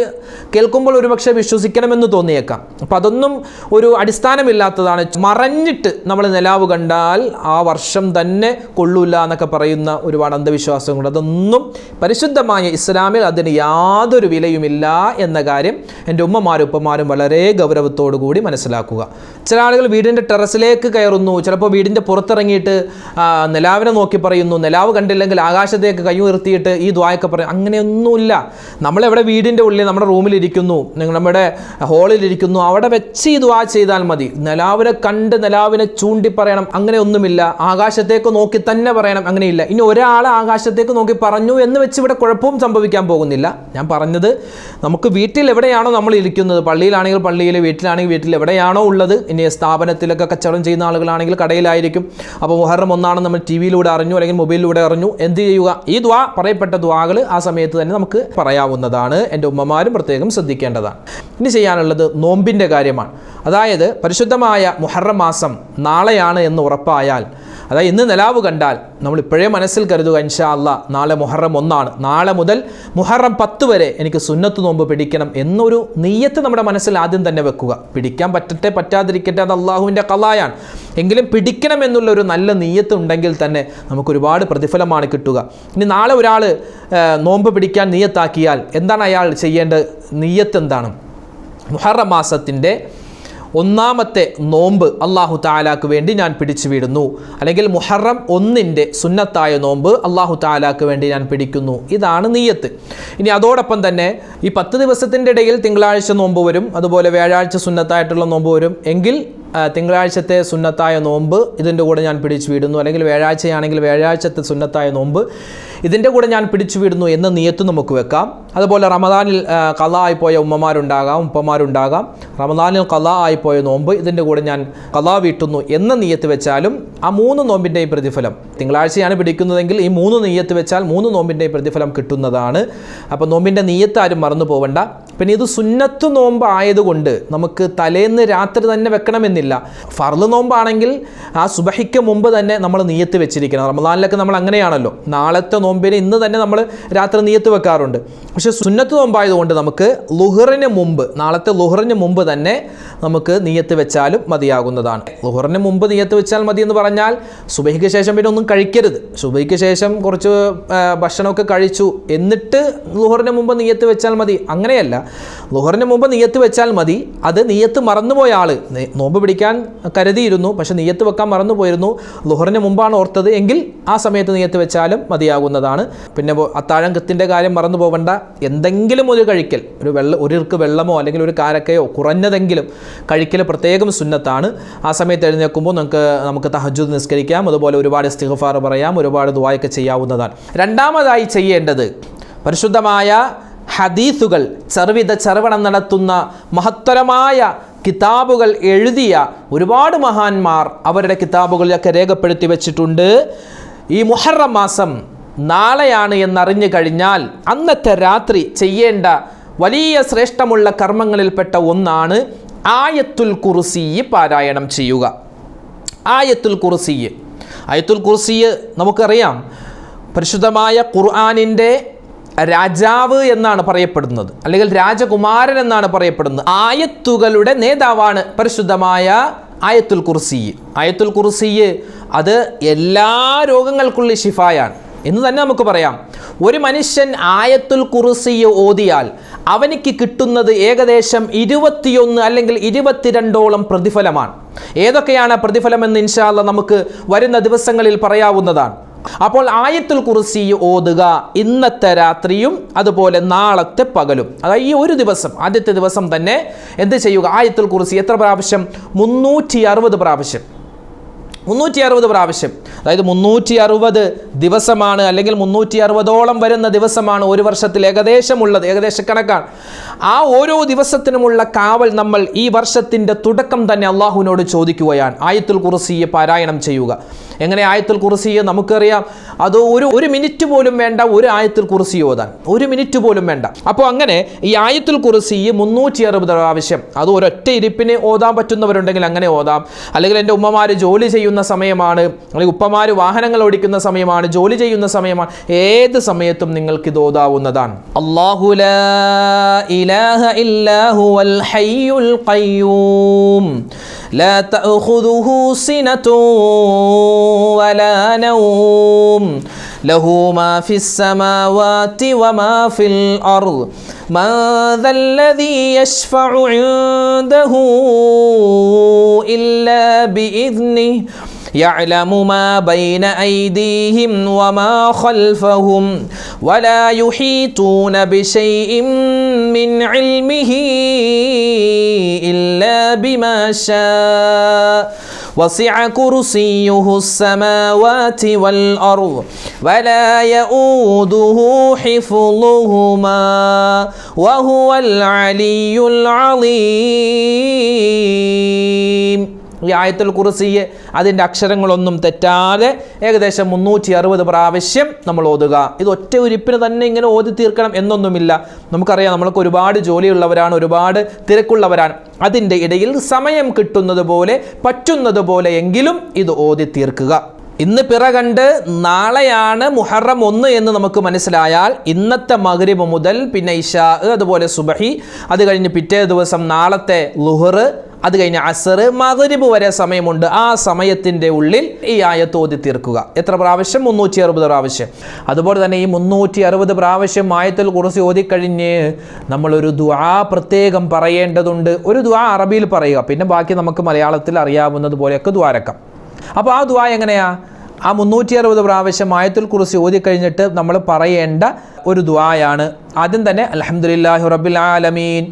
Speaker 1: കേൾക്കുമ്പോൾ ഒരുപക്ഷെ വിശ്വസിക്കണമെന്ന് തോന്നിയേക്കാം. അപ്പം അതൊന്നും ഒരു അടിസ്ഥാനമില്ലാത്തതാണ്. മറഞ്ഞിട്ട് നമ്മൾ നിലാവ് കണ്ടാൽ ആ വർഷം തന്നെ കൊള്ളൂല എന്നൊക്കെ പറയുന്ന ഒരുപാട് അന്ധവിശ്വാസങ്ങളുണ്ട്. അതൊന്നും പരിശുദ്ധമായ ഇസ്ലാമിൽ അതിന് യാതൊരു വിലയുമില്ല എന്ന കാര്യം എൻ്റെ ഉമ്മമാരും ഉപ്പമാരും വളരെ ഗൗരവത്തോടു കൂടി മനസ്സിലാക്കുക. ചില ആളുകൾ വീടിൻ്റെ ടെറസിലേക്ക് കയറുന്നു, ചിലപ്പോൾ വീടിൻ്റെ പുറത്തിറങ്ങിയിട്ട് നിലാവിനെ നോക്കി പറയുന്നു, നിലാവ് കണ്ടില്ലെങ്കിൽ ആകാശത്തേക്ക് കൈ ഉയർത്തിയിട്ട് ഈ ദുആയൊക്കെ പറയും. അങ്ങനെയൊന്നുമില്ല. നമ്മളെവിടെ വീടിൻ്റെ ഉള്ളിൽ നമ്മുടെ റൂമിലിരിക്കുന്നു, നമ്മുടെ ഹോളിലിരിക്കുന്നു, അവിടെ വെച്ച് ഈ ദുആ ചെയ്താൽ മതി. നിലാവിനെ കണ്ട് നിലാവിനെ ചൂണ്ടി പറയണം, അങ്ങനെയൊന്നുമില്ല. ആകാശത്തേക്ക് നോക്കി തന്നെ പറയണം, അങ്ങനെയില്ല. ഇനി ഒരാൾ ആകാശത്തേക്ക് നോക്കി പറഞ്ഞു എന്ന് വെച്ച് ഇവിടെ കുഴപ്പവും സംഭവിക്കാൻ പോകുന്നില്ല. ഞാൻ പറഞ്ഞത് നമുക്ക് വീട്ടിൽ എവിടെയാണോ നമ്മൾ ഇരിക്കുന്നത്, പള്ളിയിലാണെങ്കിൽ പള്ളിയിൽ, വീട്ടിലാണെങ്കിൽ വീട്ടിൽ, എവിടെയാണോ ഉള്ളത്. ഇനി സ്ഥാപനത്തിലൊക്കെ കച്ചവടം ചെയ്യുന്ന ആളുകളാണെങ്കിൽ കടയിലായിരിക്കും. അപ്പോൾ മുഹറം ഒന്നാണെന്ന് നമ്മൾ ടി വിയിലൂടെ അറിഞ്ഞു, അല്ലെങ്കിൽ മൊബൈലിലൂടെ അറിഞ്ഞു. എന്ത് ചെയ്യുക? ഈ ദുആ, പറയപ്പെട്ട ദുആകൾ ആ സമയത്ത് തന്നെ നമുക്ക് പറയാവുന്നതാണ്. എൻ്റെ ഉമ്മമാരും പ്രത്യേകം ശ്രദ്ധിക്കേണ്ടതാണ്. ഇനി ചെയ്യാനുള്ളത് നോമ്പിൻ്റെ കാര്യമാണ്. അതായത് പരിശുദ്ധമായ മുഹറം മാസം നാളെയാണ് എന്ന് ഉറപ്പായാൽ, അതായത് ഇന്ന് നിലാവ് കണ്ടാൽ നമ്മൾ ഇപ്പോഴേ മനസ്സിൽ കരുതുക, ഇൻഷാ അല്ലാ നാളെ മുഹറം 1 നാളെ മുതൽ മുഹറം 10 വരെ എനിക്ക് സുന്നത്ത് നോമ്പ് പിടിക്കണം എന്നൊരു നിയ്യത്ത് നമ്മുടെ മനസ്സിൽ ആദ്യം തന്നെ വെക്കുക. പിടിക്കാൻ പറ്റട്ടെ പറ്റാതിരിക്കട്ടെ, അത് അള്ളാഹുവിൻ്റെ ഖളായാണ്. എങ്കിലും പിടിക്കണം എന്നുള്ളൊരു നല്ല നിയ്യത്ത് ഉണ്ടെങ്കിൽ തന്നെ നമുക്കൊരുപാട് പ്രതിഫലമാണ് കിട്ടുക. ഇനി നാളെ ഒരാൾ നോമ്പ് പിടിക്കാൻ നിയ്യത്താക്കിയാൽ എന്താണ് അയാൾ ചെയ്യേണ്ട നിയ്യത്ത്? എന്താണ്? മുഹറം മാസത്തിൻ്റെ 1-ാമത്തെ നോമ്പ് അള്ളാഹു തആലാക്ക് വേണ്ടി ഞാൻ പിടിച്ചു വിടുന്നു, അല്ലെങ്കിൽ മുഹറം 1-ൻ്റെ സുന്നത്തായ നോമ്പ് അള്ളാഹു തആലാക്ക് വേണ്ടി ഞാൻ പിടിക്കുന്നു. ഇതാണ് നിയ്യത്ത്. ഇനി അതോടൊപ്പം തന്നെ ഈ 10 ദിവസത്തിൻ്റെ ഇടയിൽ തിങ്കളാഴ്ച നോമ്പ് വരും, അതുപോലെ വ്യാഴാഴ്ച സുന്നത്തായിട്ടുള്ള നോമ്പ് വരും. എങ്കിൽ തിങ്കളാഴ്ചത്തെ സുന്നത്തായ നോമ്പ് ഇതിൻ്റെ കൂടെ ഞാൻ പിടിച്ചു വിടുന്നു, അല്ലെങ്കിൽ വ്യാഴാഴ്ചയാണെങ്കിൽ വ്യാഴാഴ്ചത്തെ സുന്നത്തായ നോമ്പ് ഇതിൻ്റെ കൂടെ ഞാൻ പിടിച്ചു വിടുന്നു എന്ന നിയ്യത്ത് നമുക്ക് വെക്കാം. അതുപോലെ റമദാനിൽ ഖളാ ആയിപ്പോയ ഉമ്മമാരുണ്ടാകാം, ഉപ്പമാരുണ്ടാകാം. റമദാനിൽ ഖളാ ആയിപ്പോയ നോമ്പ് ഇതിൻ്റെ കൂടെ ഞാൻ ഖളാ വീട്ടുന്നു എന്ന നിയ്യത്ത് വെച്ചാലും ആ 3 നോമ്പിൻ്റെയും പ്രതിഫലം, തിങ്കളാഴ്ചയാണ് പിടിക്കുന്നതെങ്കിൽ ഈ 3 നിയ്യത്ത് വെച്ചാൽ 3 നോമ്പിൻ്റെയും പ്രതിഫലം കിട്ടുന്നതാണ്. അപ്പോൾ നോമ്പിൻ്റെ നിയ്യത്ത് ആരും മറന്നു പോകണ്ട. പിന്നെ ഇത് സുന്നത്ത് നോമ്പ് ആയതുകൊണ്ട് നമുക്ക് തലേന്ന് രാത്രി തന്നെ വെക്കണമെന്നില്ല. ഫർള് നോമ്പാണെങ്കിൽ ആ സുബഹിക്ക് മുമ്പ് തന്നെ നമ്മൾ നിയ്യത്ത് വെച്ചിരിക്കണം. റമദാനിലൊക്കെ നമ്മൾ അങ്ങനെയാണല്ലോ, നാളത്തെ നോമ്പിന് ഇന്ന് തന്നെ നമ്മൾ രാത്രി നിയ്യത്ത് വെക്കാറുണ്ട്. പക്ഷേ സുന്നത്ത് നോമ്പായതുകൊണ്ട് നമുക്ക് ളുഹറിന് മുമ്പ്, നാളത്തെ ളുഹറിന് മുമ്പ് തന്നെ നമുക്ക് നിയ്യത്ത് വെച്ചാലും മതിയാകുന്നതാണ്. ളുഹറിന് മുമ്പ് നിയ്യത്ത് വെച്ചാൽ മതി എന്ന് പറഞ്ഞാൽ സുബഹിക്ക് ശേഷം പിന്നെ ഒന്നും കഴിക്കരുത്. സുബഹിക്ക് ശേഷം കുറച്ച് ഭക്ഷണമൊക്കെ കഴിച്ചു എന്നിട്ട് ളുഹറിന് മുമ്പ് നിയ്യത്ത് വെച്ചാൽ മതി, അങ്ങനെയല്ല. ളുഹറിന് മുമ്പ് നിയ്യത്ത് വെച്ചാൽ മതി. അത് നിയ്യത്ത് മറന്നുപോയ ആൾ നോമ്പ് പിടിക്കാൻ കരുതിയിരുന്നു, പക്ഷേ നിയ്യത്ത് വെക്കാൻ മറന്നുപോയിരുന്നു, ളുഹറിന് മുമ്പാണ് ഓർത്തത് എങ്കിൽ ആ സമയത്ത് നിയ്യത്ത് വെച്ചാലും മതിയാകുന്നതാണ്. പിന്നെ അത്താഴത്തിൻ്റെ കാര്യം മറന്നു പോകണ്ട. എന്തെങ്കിലും ഒരു കഴിക്കൽ, ഒരു ഇർക്ക് വെള്ളമോ അല്ലെങ്കിൽ ഒരു കാരക്കയോ കുറഞ്ഞതെങ്കിലും കഴിക്കൽ പ്രത്യേകം സുന്നത്താണ്. ആ സമയത്ത് എഴുന്നേൽക്കുമ്പോൾ നമുക്ക് തഹജ്ജുദ് നിസ്കരിക്കാം, അതുപോലെ ഒരുപാട് ഇസ്തിഗ്ഫാർ പറയാം, ഒരുപാട് ദുആയൊക്കെ ചെയ്യാവുന്നതാണ്. രണ്ടാമതായി ചെയ്യേണ്ടത് പരിശുദ്ധമായ ഹദീസുകൾ ചെറുവണം നടത്തുന്ന മഹത്തരമായ കിതാബുകൾ എഴുതിയ ഒരുപാട് മഹാന്മാർ അവരുടെ കിതാബുകളിലൊക്കെ രേഖപ്പെടുത്തി വെച്ചിട്ടുണ്ട്. ഈ മുഹറം മാസം നാളെയാണ് എന്നറിഞ്ഞു കഴിഞ്ഞാൽ അന്നത്തെ രാത്രി ചെയ്യേണ്ട വലിയ ശ്രേഷ്ഠമുള്ള കർമ്മങ്ങളിൽപ്പെട്ട ഒന്നാണ് ആയത്തുൽ കുർസി പാരായണം ചെയ്യുക. ആയത്തുൽ കുർസി നമുക്കറിയാം, പരിശുദ്ധമായ ഖുർആനിൻ്റെ രാജാവ് എന്നാണ് പറയപ്പെടുന്നത്, അല്ലെങ്കിൽ രാജകുമാരൻ എന്നാണ് പറയപ്പെടുന്നത്. ആയത്തുകളുടെ നേതാവാണ് പരിശുദ്ധമായ ആയത്തുൽ കുർസി. ആയത്തുൽ കുർസി അത് എല്ലാ രോഗങ്ങൾക്കുള്ള ശിഫായാണ് എന്ന് തന്നെ നമുക്ക് പറയാം. ഒരു മനുഷ്യൻ ആയത്തുൽ കുർസി ഓതിയാൽ അവനിക്ക് കിട്ടുന്നത് ഏകദേശം 21 അല്ലെങ്കിൽ 22ഓളം പ്രതിഫലമാണ്. ഏതൊക്കെയാണ് പ്രതിഫലം എന്ന് ഇൻഷാ അല്ലാഹ് നമുക്ക് വരുന്ന ദിവസങ്ങളിൽ പറയാവുന്നതാണ്. അപ്പോൾ ആയത്തുൽ കുർസി ഓതുക ഇന്നത്തെ രാത്രിയും അതുപോലെ നാളത്തെ പകലും. അതായത് ഈ ഒരു ദിവസം, ആദ്യത്തെ ദിവസം തന്നെ എന്ത് ചെയ്യുക? ആയത്തുൽ കുർസി എത്ര പ്രാവശ്യം? 360 പ്രാവശ്യം. 360 പ്രാവശ്യം. അതായത് 360 ദിവസമാണ്, അല്ലെങ്കിൽ 360ഓളം വരുന്ന ദിവസമാണ് ഒരു വർഷത്തിൽ ഏകദേശമുള്ളത്. ഏകദേശ കണക്കാണ്. ആ ഓരോ ദിവസത്തിനുമുള്ള കാവൽ നമ്മൾ ഈ വർഷത്തിൻ്റെ തുടക്കം തന്നെ അള്ളാഹുവിനോട് ചോദിക്കുകയാണ്. ആയത്തുൽ കുർസി പാരായണം ചെയ്യുക. എങ്ങനെ ആയത്തുൽ കുർസി? നമുക്കറിയാം, അത് ഒരു മിനിറ്റ് പോലും വേണ്ട ഒരു ആയത്തുൽ കുർസി ഓതാൻ, 1 മിനിറ്റ് പോലും വേണ്ട. അപ്പോൾ അങ്ങനെ ഈ ആയത്തുൽ കുർസി 360 പ്രാവശ്യം, അത് ഒരൊറ്റ ഇരിപ്പിന് ഓതാൻ പറ്റുന്നവരുണ്ടെങ്കിൽ അങ്ങനെ ഓതാം. അല്ലെങ്കിൽ എൻ്റെ ഉമ്മമാർ ജോലി ചെയ്യുന്ന സമയമാണ്, അല്ലെങ്കിൽ ഉപ്പമാർ വാഹനങ്ങൾ ഓടിക്കുന്ന സമയമാണ്, ജോലി ചെയ്യുന്ന സമയമാണ്, ഏത് സമയത്തും നിങ്ങൾക്ക് ഇത് ഓതാവുന്നതാണ്. അല്ലാഹു ലാ ഇലാഹ ഇല്ലാ ഹുവൽ ഹയ്യുൽ ഖയ്യൂം ലാ തഅഖുദുഹു സിനത്തുൻ വലാ നൗം ലഹു മാ ഫിസ് സമാവാതി വമാ ഫിൽ അർദ് മൻ ദല്ലദീ യശ്ഫഉ ഇൻദഹു ഇല്ലാ ബിഇദ്നിഹി يعلم ما بين أيديهم وما خلفهم ولا يحيطون بشيء من علمه إلا بما شاء وسع كرسيه السماوات والأرض ولا يؤوده حفظهما وهو العلي العظيم. ഈ ആയത്തുൽ കുർസി അതിൻ്റെ അക്ഷരങ്ങളൊന്നും തെറ്റാതെ ഏകദേശം 360 പ്രാവശ്യം നമ്മൾ ഓതുക. ഇത് ഒറ്റ ഉരിപ്പിന് തന്നെ ഇങ്ങനെ ഓതി തീർക്കണം എന്നൊന്നുമില്ല. നമുക്കറിയാം, നമ്മൾക്ക് ഒരുപാട് ജോലിയുള്ളവരാണ്, ഒരുപാട് തിരക്കുള്ളവരാണ്. അതിൻ്റെ ഇടയിൽ സമയം കിട്ടുന്നത് പോലെ, പറ്റുന്നത് പോലെ എങ്കിലും ഇത് ഓതി തീർക്കുക. ഇന്ന് പിറ കണ്ട് നാളെയാണ് മുഹറം 1 എന്ന് നമുക്ക് മനസ്സിലായാൽ ഇന്നത്തെ മഗ്രിബ് മുതൽ പിന്നെ ഇശാ, അതുപോലെ സുബഹി, അത് കഴിഞ്ഞ് പിറ്റേ ദിവസം നാളത്തെ ളുഹർ, അത് കഴിഞ്ഞ് അസർ, മഗ്രിബ് വരെ സമയമുണ്ട്. ആ സമയത്തിൻ്റെ ഉള്ളിൽ ഈ ആയത്ത് ഓതി തീർക്കുക. എത്ര പ്രാവശ്യം? 360 പ്രാവശ്യം. അതുപോലെ തന്നെ ഈ 360 പ്രാവശ്യം ആയത്തുൽ കുർസി ഓതിക്കഴിഞ്ഞ് നമ്മളൊരു ദുആ പ്രത്യേകം പറയേണ്ടതുണ്ട്. ഒരു ദുആ അറബിയിൽ പറയുക, പിന്നെ ബാക്കി നമുക്ക് മലയാളത്തിൽ അറിയാവുന്നത് പോലെയൊക്കെ ദുആരക്കാം. അപ്പോൾ ആ ദുആ എങ്ങനെയാ? ആ 360 പ്രാവശ്യം ആയത്തുൽ കുർസി ഓതിക്കഴിഞ്ഞിട്ട് നമ്മൾ പറയേണ്ട ഒരു ദുആയാണ്. ആദ്യം തന്നെ അൽഹംദുലില്ലാഹി റബ്ബിൽ ആലമീൻ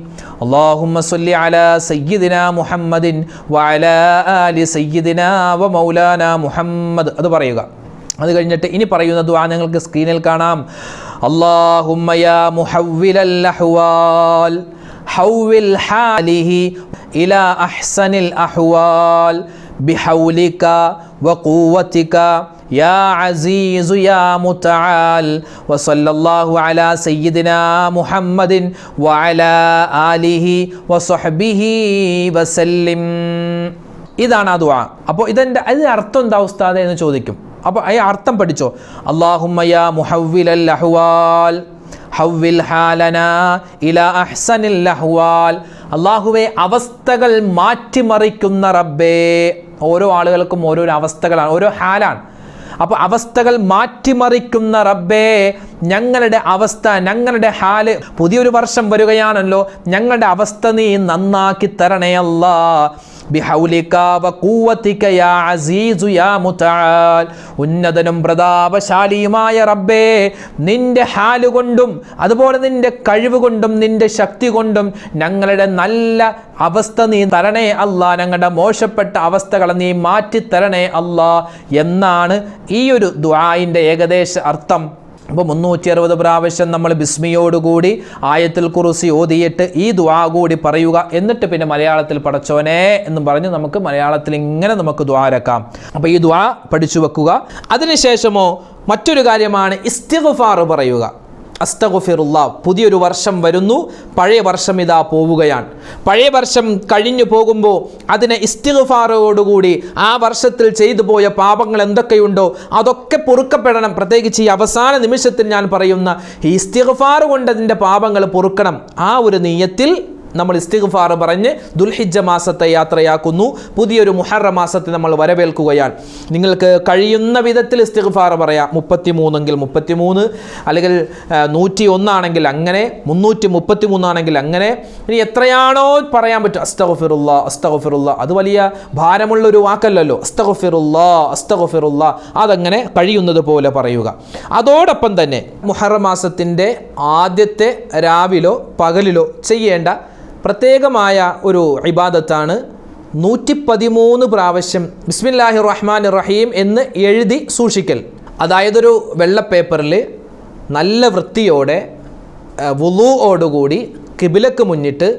Speaker 1: അല്ലാഹുമ്മ സ്വല്ലി അലാ സയ്യിദിനാ മുഹമ്മദിൻ വഅലാ ആലി സയ്യിദിനാ വ മൗലാനാ മുഹമ്മദ്, അത് പറയുക. അത് കഴിഞ്ഞിട്ട് ഇനി പറയുന്ന ദുആ നിങ്ങൾക്ക് സ്ക്രീനിൽ കാണാം. അല്ലാഹുമ്മ യാ മുഹവ്വിലൽ അഹ്വാൽ ഹവ്വിൽ ഹാലിഹി ഇലാ അഹ്സനിൽ അഹ്വാൽ ബിഹൗലിക വഖുവതിക യാ അസീസു യാ മുതആൽ വസല്ലല്ലാഹു അലാ സയ്യിദിനാ മുഹമ്മദിൻ വഅലാ ആലിഹി വസഹ്ബിഹി വസല്ലിം. ഇതാണ് ആ ദുആ. അപ്പോൾ ഇതിൻ്റെ അർത്ഥം എന്താ ഉസ്താദേ എന്ന് ചോദിക്കും. അപ്പോൾ ഈ അർത്ഥം പഠിച്ചോ. അല്ലാഹുമ്മ യാ മുഹവ്വിലൽ അഹ്വാൽ ഹവ്വിൽ ഹാലനാ ഇലാ അഹ്സനിൽ അഹ്വാൽ. അല്ലാഹുവേ, അവസ്ഥകൾ മാറ്റിമറിക്കുന്ന റബ്ബേ. ഓരോ ആളുകൾക്കും ഓരോരോ അവസ്ഥകളാണ്, ഓരോ ഹാലാണ്. അപ്പോൾ അവസ്ഥകൾ മാറ്റിമറിക്കുന്ന റബ്ബേ, ഞങ്ങളുടെ അവസ്ഥ, ഞങ്ങളുടെ ഹാല്, പുതിയൊരു വർഷം വരികയാണല്ലോ, ഞങ്ങളുടെ അവസ്ഥ നീ നന്നാക്കി തരണേ അല്ലാ. ബിഹൗലിക വഖുവതിക യാ അസീസു യാ മുതആൽ. ഉന്നതനും പ്രതാപശാലിയുമായ റബ്ബേ, നിന്റെ ഹാലുകൊണ്ടും അതുപോലെ നിന്റെ കഴിവ് കൊണ്ടും നിന്റെ ശക്തി കൊണ്ടും ഞങ്ങളുടെ നല്ല അവസ്ഥ നീ തരണേ അല്ലാ, ഞങ്ങളുടെ മോശപ്പെട്ട അവസ്ഥകളെ നീ മാറ്റിത്തരണേ അല്ലാ എന്നാണ് ഈ ഒരു ദുആഇൻ്റെ ഏകദേശ അർത്ഥം. അപ്പോൾ 360 പ്രാവശ്യം നമ്മൾ ബിസ്മിയോടുകൂടി ആയത്തുൽ കുർസി ഓതിയിട്ട് ഈ ദുആ കൂടി പറയുക. എന്നിട്ട് പിന്നെ മലയാളത്തിൽ പടച്ചോനെ എന്നും പറഞ്ഞ് നമുക്ക് മലയാളത്തിൽ ഇങ്ങനെ നമുക്ക് ദുആരക്കാം. അപ്പോൾ ഈ ദുആ പഠിച്ചു വെക്കുക. അതിനുശേഷമോ മറ്റൊരു കാര്യമാണ് ഇസ്തിഗ്ഫാർ പറയുക. അസ്തഗ്ഫിറുല്ലാ, പുതിയൊരു വർഷം വരുന്നു, പഴയ വർഷം ഇതാ പോവുകയാണ്. പഴയ വർഷം കഴിഞ്ഞു പോകുമ്പോൾ അതിനെ ഇസ്തിഗ്ഫാറോടുകൂടി ആ വർഷത്തിൽ ചെയ്തു പോയ പാപങ്ങൾ എന്തൊക്കെയുണ്ടോ അതൊക്കെ പൊറുക്കപ്പെടണം. പ്രത്യേകിച്ച് ഈ അവസാന നിമിഷത്തിൽ ഞാൻ പറയുന്ന ഈ ഇസ്തിഗ്ഫാർ കൊണ്ട് അതിൻ്റെ പാപങ്ങൾ പൊറുക്കണം. ആ ഒരു നിയ്യത്തിൽ നമ്മൾ ഇസ്തിഗ്ഫാർ പറഞ്ഞ് ദുൽഹിജ്ജ മാസത്തെ യാത്രയാക്കുന്നു. പുതിയൊരു മുഹറം മാസത്തെ നമ്മൾ വരവേൽക്കുകയാണ്. നിങ്ങൾക്ക് കഴിയുന്ന വിധത്തിൽ ഇസ്തിഗ്ഫാർ പറയാം. 33 എങ്കിൽ 33, അല്ലെങ്കിൽ 101 ആണെങ്കിൽ അങ്ങനെ, 333 ആണെങ്കിൽ അങ്ങനെ, ഇനി എത്രയാണോ പറയാൻ പറ്റും. അസ്തഗ്ഫിറുല്ലാ അസ്തഗ്ഫിറുല്ലാ, അത് വലിയ ഭാരമുള്ളൊരു വാക്കല്ലല്ലോ. അസ്തഗ്ഫിറുല്ലാ അസ്തഗ്ഫിറുല്ലാ, അതങ്ങനെ കഴിയുന്നത് പോലെ പറയുക. അതോടൊപ്പം തന്നെ മുഹറം മാസത്തിൻ്റെ ആദ്യത്തെ രാവിലോ പകലിലോ ചെയ്യേണ്ട പ്രത്യേകമായ ഒരു ഇബാദത്താണ് 113 പ്രാവശ്യം ബിസ്മില്ലാഹിർ റഹ്മാനിർ റഹീം എന്ന് എഴുതി സൂക്ഷിക്കൽ. അതായതൊരു വെള്ള പേപ്പറിൽ നല്ല വൃത്തിയോടെ വുളൂഓടുകൂടി കിബിലക്ക് മുന്നിട്ട്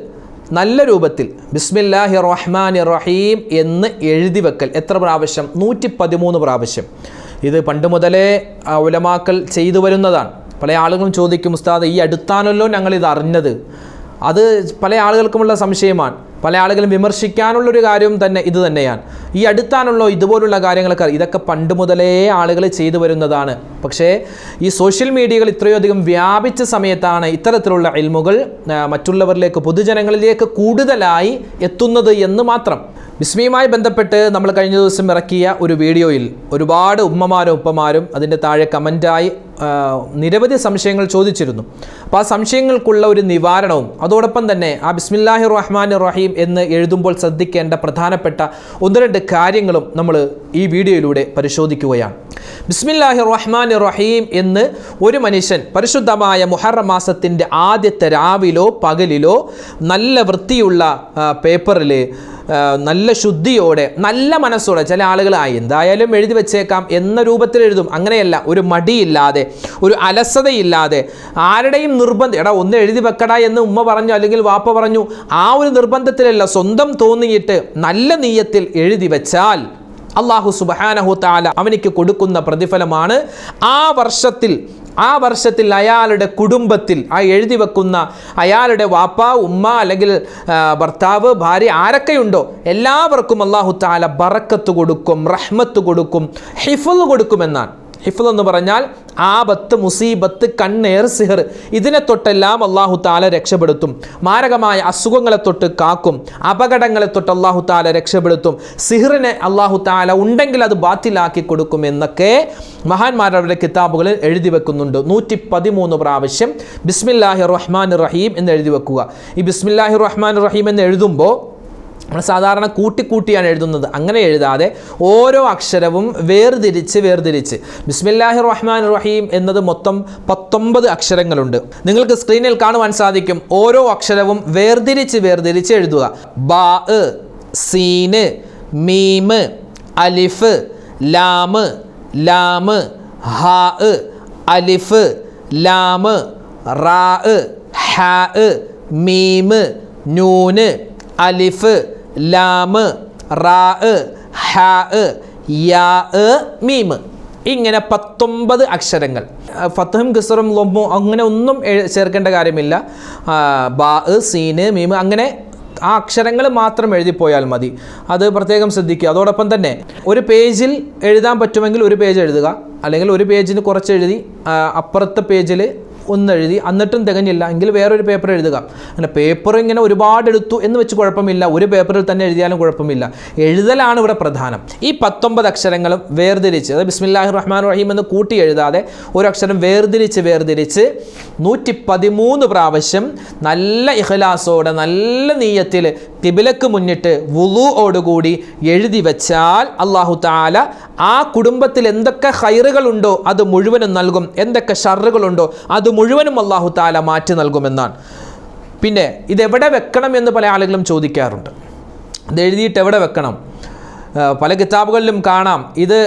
Speaker 1: നല്ല രൂപത്തിൽ ബിസ്മില്ലാഹിർ റഹ്മാനിർ റഹീം എന്ന് എഴുതി വെക്കൽ. എത്ര പ്രാവശ്യം? 113 പ്രാവശ്യം. ഇത് പണ്ട് മുതലേ ഉലമാക്കൾ ചെയ്തു വരുന്നതാണ്. പല ആളുകളും ചോദിക്കും, ഉസ്താദ് ഈ അടുത്താണല്ലോ ഞങ്ങളിത് അറിഞ്ഞത്. അത് പല ആളുകൾക്കുമുള്ള സംശയമാണ്. പല ആളുകളും വിമർശിക്കാനുള്ളൊരു കാര്യവും തന്നെ ഇത് തന്നെയാണ്. ഈ അടുത്താണല്ലോ ഇതുപോലുള്ള കാര്യങ്ങളൊക്കെ. ഇതൊക്കെ പണ്ട് മുതലേ ആളുകൾ ചെയ്തു വരുന്നതാണ്. പക്ഷേ ഈ സോഷ്യൽ മീഡിയകൾ ഇത്രയധികം വ്യാപിച്ച സമയത്താണ് ഇത്തരത്തിലുള്ള ഇൽമുകൾ മറ്റുള്ളവരിലേക്ക്, പൊതുജനങ്ങളിലേക്ക് കൂടുതലായി എത്തുന്നത് എന്ന് മാത്രം. ബിസ്മിയുമായി ബന്ധപ്പെട്ട് നമ്മൾ കഴിഞ്ഞ ദിവസം ഇറക്കിയ ഒരു വീഡിയോയിൽ ഒരുപാട് ഉമ്മമാരും ഉപ്പമാരും അതിൻ്റെ താഴെ കമൻറ്റായി നിരവധി സംശയങ്ങൾ ചോദിച്ചിരുന്നു. അപ്പോൾ ആ സംശയങ്ങൾക്കുള്ള ഒരു നിവാരണവും അതോടൊപ്പം തന്നെ ആ ബിസ്മില്ലാഹിർ റഹ്മാനിർ റഹീം എന്ന് എഴുതുമ്പോൾ ശ്രദ്ധിക്കേണ്ട പ്രധാനപ്പെട്ട 1-2 കാര്യങ്ങളും നമ്മൾ ഈ വീഡിയോയിലൂടെ പരിശോധിക്കുകയാണ്. ബിസ്മില്ലാഹിർ റഹ്മാനിർ റഹീം എന്ന് ഒരു മനുഷ്യൻ പരിശുദ്ധമായ മുഹറം മാസത്തിൻ്റെ ആദ്യത്തെ രാവിലോ പകലിലോ നല്ല വൃത്തിയുള്ള പേപ്പറിൽ നല്ല ശുദ്ധിയോടെ നല്ല മനസ്സോടെ, ചില ആളുകൾ എന്തായാലും എഴുതി വെച്ചേക്കാം എന്ന രൂപത്തിൽ എഴുതും. അങ്ങനെയല്ല, ഒരു മടിയില്ലാതെ, ഒരു അലസതയില്ലാതെ, ആരുടെയും നിർബന്ധം ഒന്ന് എഴുതി വെക്കടാ എന്ന് ഉമ്മ പറഞ്ഞു അല്ലെങ്കിൽ വാപ്പ പറഞ്ഞു, ആ ഒരു നിർബന്ധത്തിലല്ല, സ്വന്തം തോന്നിയിട്ട് നല്ല നിയ്യത്തിൽ എഴുതി വെച്ചാൽ അല്ലാഹു സുബ്ഹാനഹു തആല അവനിക്ക് കൊടുക്കുന്ന പ്രതിഫലമാണ് ആ വർഷത്തിൽ അയാളുടെ കുടുംബത്തിൽ ആ എഴുതി വെക്കുന്ന അയാളുടെ വാപ്പ ഉമ്മ അല്ലെങ്കിൽ ഭർത്താവ് ഭാര്യ ആരൊക്കെയുണ്ടോ എല്ലാവർക്കും അല്ലാഹു തആല ബറക്കത്ത് കൊടുക്കും, റഹ്മത്ത് കൊടുക്കും, ഹിഫ്ള് കൊടുക്കുമെന്നാണ്. ഹിഫ്ള് എന്ന് പറഞ്ഞാൽ ആപത്ത്, മുസീബത്ത്, കണ്ണേർ, സിഹർ, ഇതിനെ തൊട്ടെല്ലാം അല്ലാഹു തആല രക്ഷപ്പെടുത്തും. മാരകമായ അസുഖങ്ങളെ തൊട്ട് കാക്കും, അപകടങ്ങളെ തൊട്ട് അല്ലാഹു തആല രക്ഷപ്പെടുത്തും, സിഹറിനെ അല്ലാഹു തആല ഉണ്ടെങ്കിൽ അത് ബാത്തിലാക്കി കൊടുക്കും എന്നൊക്കെ മഹാന്മാരുടെ കിതാബുകളിൽ എഴുതി വെക്കുന്നുണ്ട്. 113 പ്രാവശ്യം ബിസ്മില്ലാഹിർ റഹ്മാനിർ റഹീം എന്ന് എഴുതി വെക്കുക. ഈ ബിസ്മില്ലാഹിർ റഹ്മാനിർ റഹീം എന്ന് എഴുതുമ്പോൾ നമ്മൾ സാധാരണ കൂട്ടിയാണ് എഴുതുന്നത്. അങ്ങനെ എഴുതാതെ ഓരോ അക്ഷരവും വേർതിരിച്ച് ബിസ്മില്ലാഹിർ റഹ്മാനിർ റഹീം എന്നത് മൊത്തം 19 അക്ഷരങ്ങളുണ്ട്. നിങ്ങൾക്ക് സ്ക്രീനിൽ കാണുവാൻ സാധിക്കും. ഓരോ അക്ഷരവും വേർതിരിച്ച് എഴുതുക. ബാ, സീന്, മീമ്, അലിഫ്, ലാമ്, ഹാ, അലിഫ്, ലാമ്, റാ, ഹാ, മീമ്, നൂന്, അലിഫ്, ലാമ്, റാ, ഹാ, യാ, മീമ്. ഇങ്ങനെ 19 അക്ഷരങ്ങൾ. ഫത്ഹും കിസ്റും ലൊമ്മും അങ്ങനെ ഒന്നും ചേർക്കേണ്ട കാര്യമില്ല. ബാ, സീന്, മീമ്, അങ്ങനെ ആ അക്ഷരങ്ങൾ മാത്രം എഴുതിപ്പോയാൽ മതി. അത് പ്രത്യേകം ശ്രദ്ധിക്കുക. അതോടൊപ്പം തന്നെ ഒരു പേജിൽ എഴുതാൻ പറ്റുമെങ്കിൽ ഒരു പേജ് എഴുതുക, അല്ലെങ്കിൽ ഒരു പേജിന് കുറച്ച് എഴുതി അപ്പുറത്തെ പേജിൽ ഒന്നെഴുതി, എന്നിട്ടും തികഞ്ഞില്ല എങ്കിൽ വേറൊരു പേപ്പർ എഴുതുക. അങ്ങനെ പേപ്പർ ഇങ്ങനെ ഒരുപാട് എടുത്തു എന്ന് വെച്ച് കുഴപ്പമില്ല, ഒരു പേപ്പറിൽ തന്നെ എഴുതിയാലും കുഴപ്പമില്ല. എഴുതലാണ് ഇവിടെ പ്രധാനം. ഈ 19 അക്ഷരങ്ങളും വേർതിരിച്ച്, അത് ബിസ്മില്ലാഹിർ റഹ്മാനിർ റഹീം എന്ന് കൂട്ടി എഴുതാതെ ഒരു അക്ഷരം വേർതിരിച്ച് 113 പ്രാവശ്യം നല്ല ഇഖ്ലാസോടെ നല്ല നീയത്തിൽ ഖിബിലക്ക് മുന്നിട്ട് വുളൂഓടുകൂടി എഴുതി വെച്ചാൽ അല്ലാഹു തആല ആ കുടുംബത്തിൽ എന്തൊക്കെ ഖൈറുകളുണ്ടോ അത് മുഴുവനും നൽകും, എന്തൊക്കെ ഷർറുകളുണ്ടോ അത് മുഴുവനും അല്ലാഹു തആല മാറ്റി നൽകുമെന്നാണ്. പിന്നെ ഇതെവിടെ വെക്കണം എന്ന് പല ആളുകളും ചോദിക്കാറുണ്ട്. ഇത് എഴുതിയിട്ട് എവിടെ വെക്കണം? പല കിതാബുകളിലും കാണാം ഇത്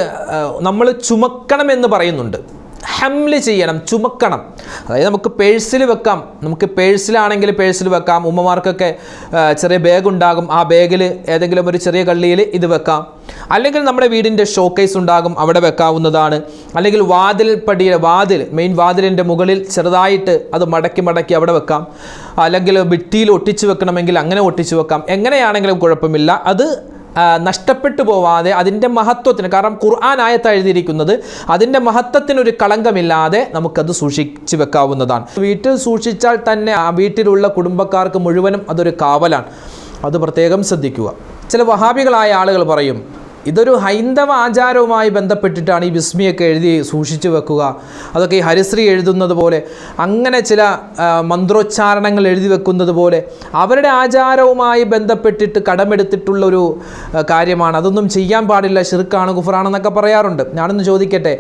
Speaker 1: നമ്മൾ ചുമക്കണം എന്ന് പറയുന്നുണ്ട്. ഹംല് ചെയ്യണം, ചുമക്കണം. അതായത് നമുക്ക് പേഴ്സിൽ വെക്കാം. നമുക്ക് പേഴ്സിലാണെങ്കിൽ പേഴ്സിൽ വെക്കാം. ഉമ്മമാർക്കൊക്കെ ചെറിയ ബാഗ് ഉണ്ടാകും, ആ ബാഗിൽ ഏതെങ്കിലും ഒരു ചെറിയ കള്ളിയിൽ ഇത് വെക്കാം. അല്ലെങ്കിൽ നമ്മുടെ വീടിൻ്റെ ഷോക്കേസ് ഉണ്ടാകും, അവിടെ വെക്കാവുന്നതാണ്. അല്ലെങ്കിൽ മെയിൻ വാതിലിൻ്റെ മുകളിൽ ചെറുതായിട്ട് അത് മടക്കി അവിടെ വെക്കാം. അല്ലെങ്കിൽ ഭിത്തിയിൽ ഒട്ടിച്ചു വെക്കണമെങ്കിൽ അങ്ങനെ ഒട്ടിച്ചു വെക്കാം. എങ്ങനെയാണെങ്കിലും കുഴപ്പമില്ല. അത് നഷ്ടപ്പെട്ടു പോവാതെ അതിൻ്റെ മഹത്വത്തിന്, കാരണം ഖുർആൻ ആയത്ത് എഴുതിയിരിക്കുന്നത് അതിൻ്റെ മഹത്വത്തിനൊരു കളങ്കമില്ലാതെ നമുക്കത് സൂക്ഷിച്ചു വെക്കാവുന്നതാണ്. വീട്ടിൽ സൂക്ഷിച്ചാൽ തന്നെ ആ വീട്ടിലുള്ള കുടുംബക്കാർക്ക് മുഴുവനും അതൊരു കാവലാണ്. അത് പ്രത്യേകം ശ്രദ്ധിക്കുക. ചില വഹാബികളായ ആളുകൾ പറയും ഇതൊരു ഹൈന്ദവ ആചാരവുമായി ബന്ധപ്പെട്ടിട്ടാണ് ഈ ബിസ്മിയൊക്കെ എഴുതി സൂക്ഷിച്ചു വെക്കുക, അതൊക്കെ ഈ ഹരിശ്രീ എഴുതുന്നത് പോലെ, അങ്ങനെ ചില മന്ത്രോച്ചാരണങ്ങൾ എഴുതി വെക്കുന്നത് പോലെ അവരുടെ ആചാരവുമായി ബന്ധപ്പെട്ടിട്ട് കടമെടുത്തിട്ടുള്ളൊരു കാര്യമാണ്. അതൊന്നും ചെയ്യാൻ പാടില്ല, ഷിർക്കാണ്, കുഫറാണെന്നൊക്കെ പറയാറുണ്ട്. ഞാനൊന്ന് ചോദിക്കട്ടെ,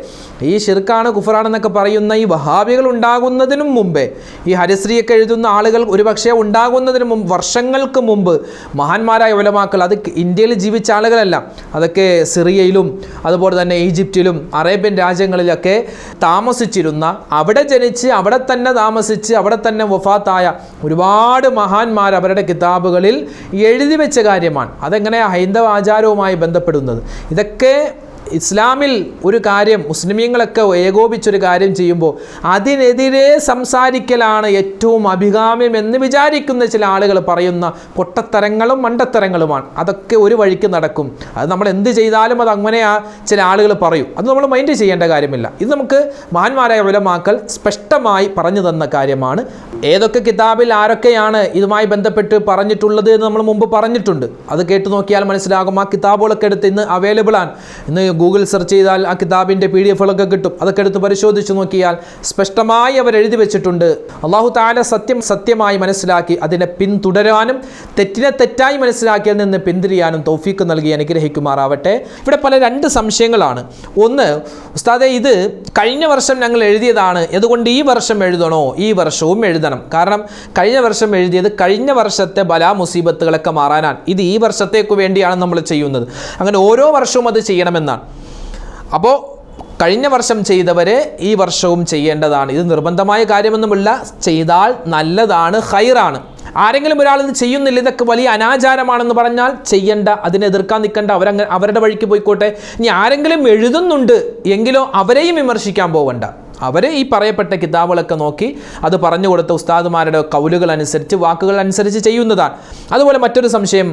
Speaker 1: ഈ ഷിർക്കാണ്, കുഫറാണെന്നൊക്കെ പറയുന്ന ഈ വഹാബികൾ ഉണ്ടാകുന്നതിനും മുമ്പേ, ഈ ഹരിശ്രീയൊക്കെ എഴുതുന്ന ആളുകൾ ഒരുപക്ഷെ ഉണ്ടാകുന്നതിന് മുമ്പ്, വർഷങ്ങൾക്ക് മുമ്പ് മഹാന്മാരായ ഉലമാക്കൾ, അത് ഇന്ത്യയിൽ ജീവിച്ച ആളുകളല്ല, അതൊക്കെ സിറിയയിലും അതുപോലെ തന്നെ ഈജിപ്തിലും അറേബ്യൻ രാജ്യങ്ങളിലൊക്കെ താമസിച്ചിരുന്ന, അവിടെ ജനിച്ച് അവിടെ തന്നെ താമസിച്ച് അവിടെ തന്നെ വഫാത്തായ ഒരുപാട് മഹാന്മാർ അവരുടെ കിതാബുകളിൽ എഴുതി വെച്ച കാര്യമാണ്. അതെങ്ങനെയാണ് ഹൈന്ദവ ആചാരവുമായി ബന്ധപ്പെടുന്നത്? ഇതൊക്കെ ഇസ്ലാമിൽ ഒരു കാര്യം, മുസ്ലിമീങ്ങളൊക്കെ ഏകോപിച്ചൊരു കാര്യം ചെയ്യുമ്പോൾ അതിനെതിരെ സംസാരിക്കലാണ് ഏറ്റവും അഭികാമ്യം എന്ന് വിചാരിക്കുന്ന ചില ആളുകൾ പറയുന്ന പൊട്ടത്തരങ്ങളും മണ്ടത്തരങ്ങളുമാണ്. അതൊക്കെ ഒരു വഴിക്ക് നടക്കും. അത് നമ്മൾ എന്ത് ചെയ്താലും അത് അങ്ങനെയാ ചില ആളുകൾ പറയും. അത് നമ്മൾ മൈൻഡ് ചെയ്യേണ്ട കാര്യമില്ല. ഇത് നമുക്ക് മഹാന്മാരായ ഉലമാക്കൾ സ്പഷ്ടമായി പറഞ്ഞു തന്ന കാര്യമാണ്. ഏതൊക്കെ കിതാബിൽ ആരൊക്കെയാണ് ഇതുമായി ബന്ധപ്പെട്ട് പറഞ്ഞിട്ടുള്ളത് എന്ന് നമ്മൾ മുമ്പ് പറഞ്ഞിട്ടുണ്ട്. അത് കേട്ട് നോക്കിയാൽ മനസ്സിലാകും. ആ കിതാബുകളൊക്കെ എടുത്ത് ഇന്ന് അവൈലബിൾ ആണ്. ഇന്ന് ഗൂഗിൾ സെർച്ച് ചെയ്താൽ ആ കിതാബിൻ്റെ PDF കിട്ടും. അതൊക്കെ എടുത്ത് പരിശോധിച്ച് നോക്കിയാൽ സ്പഷ്ടമായി അവർ എഴുതി വെച്ചിട്ടുണ്ട്. അള്ളാഹു തആല സത്യമായി മനസ്സിലാക്കി അതിനെ പിന്തുടരാനും തെറ്റിനെ തെറ്റായി മനസ്സിലാക്കിയതിൽ നിന്ന് പിന്തിരിയാനും തൗഫീക്ക് നൽകി അനുഗ്രഹിക്കുമാറാവട്ടെ. ഇവിടെ രണ്ട് സംശയങ്ങളാണ്. ഒന്ന്, ഉസ്താദേ, ഇത് കഴിഞ്ഞ വർഷം ഞങ്ങൾ എഴുതിയതാണ്, അതുകൊണ്ട് ഈ വർഷം എഴുതണോ? ഈ വർഷവും എഴുതണം. കാരണം കഴിഞ്ഞ വർഷം എഴുതിയത് കഴിഞ്ഞ വർഷത്തെ ബലാ മുസീബത്തുകളൊക്കെ മാറാനാണ്. ഇത് ഈ വർഷത്തേക്ക് വേണ്ടിയാണ് നമ്മൾ ചെയ്യുന്നത്. അങ്ങനെ ഓരോ വർഷവും അത് ചെയ്യണമെന്നാണ്. അപ്പോൾ കഴിഞ്ഞ വർഷം ചെയ്തവരെ ഈ വർഷവും ചെയ്യേണ്ടതാണ്. ഇത് നിർബന്ധമായ കാര്യമൊന്നുമില്ല. ചെയ്താൽ നല്ലതാണ്, ഖൈറാണ്. ആരെങ്കിലും ഒരാൾ ഇത് ചെയ്യുന്നില്ല, ഇതൊക്കെ വലിയ അനാചാരമാണെന്ന് പറഞ്ഞാൽ ചെയ്യണ്ട, അതിനെ എതിർക്കാൻ നിൽക്കണ്ട, അവരുടെ വഴിക്ക് പോയിക്കോട്ടെ. ഇനി ആരെങ്കിലും എഴുതുന്നുണ്ട് എങ്കിലോ അവരെയും വിമർശിക്കാൻ പോകണ്ട. അവർ ഈ പറയപ്പെട്ട കിതാബുകളൊക്കെ നോക്കി അത് പറഞ്ഞു കൊടുത്ത ഉസ്താദുമാരുടെ കൗലുകൾ അനുസരിച്ച്, വാക്കുകൾ അനുസരിച്ച് ചെയ്യുന്നതാണ്. അതുപോലെ മറ്റൊരു സംശയം,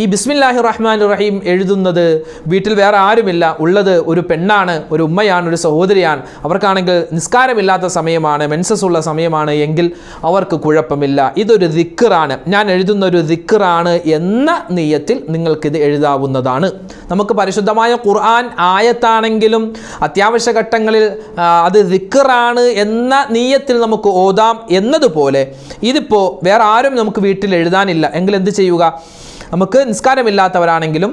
Speaker 1: ഈ ബിസ്മില്ലാഹിർ റഹ്മാനിർ റഹീം എഴുതുന്നത് വീട്ടിൽ വേറെ ആരുമില്ല, ഉള്ളത് ഒരു പെണ്ണാണ്, ഒരു ഉമ്മയാണ്, ഒരു സഹോദരിയാണ്, അവർക്കാണെങ്കിൽ നിസ്കാരമില്ലാത്ത സമയമാണ്, മെൻസസ് ഉള്ള സമയമാണ് എങ്കിൽ അവർക്ക് കുഴപ്പമില്ല. ഇതൊരു ദിക്റാണ്, ഞാൻ എഴുതുന്ന ഒരു ദിക്റാണ് എന്ന നിയ്യത്തിൽ നിങ്ങൾക്കിത് എഴുതാവുന്നതാണ്. നമുക്ക് പരിശുദ്ധമായ ഖുർആൻ ആയത്താണെങ്കിലും അത്യാവശ്യ ഘട്ടങ്ങളിൽ അത് ദിക്റാണ് എന്ന നിയ്യത്തിൽ നമുക്ക് ഓതാം എന്നതുപോലെ ഇതിപ്പോൾ വേറെ ആരും നമുക്ക് വീട്ടിൽ എഴുതാനില്ല എങ്കിൽ എന്ത് ചെയ്യുക? നമുക്ക് നിസ്കാരമില്ലാത്തവരാണെങ്കിലും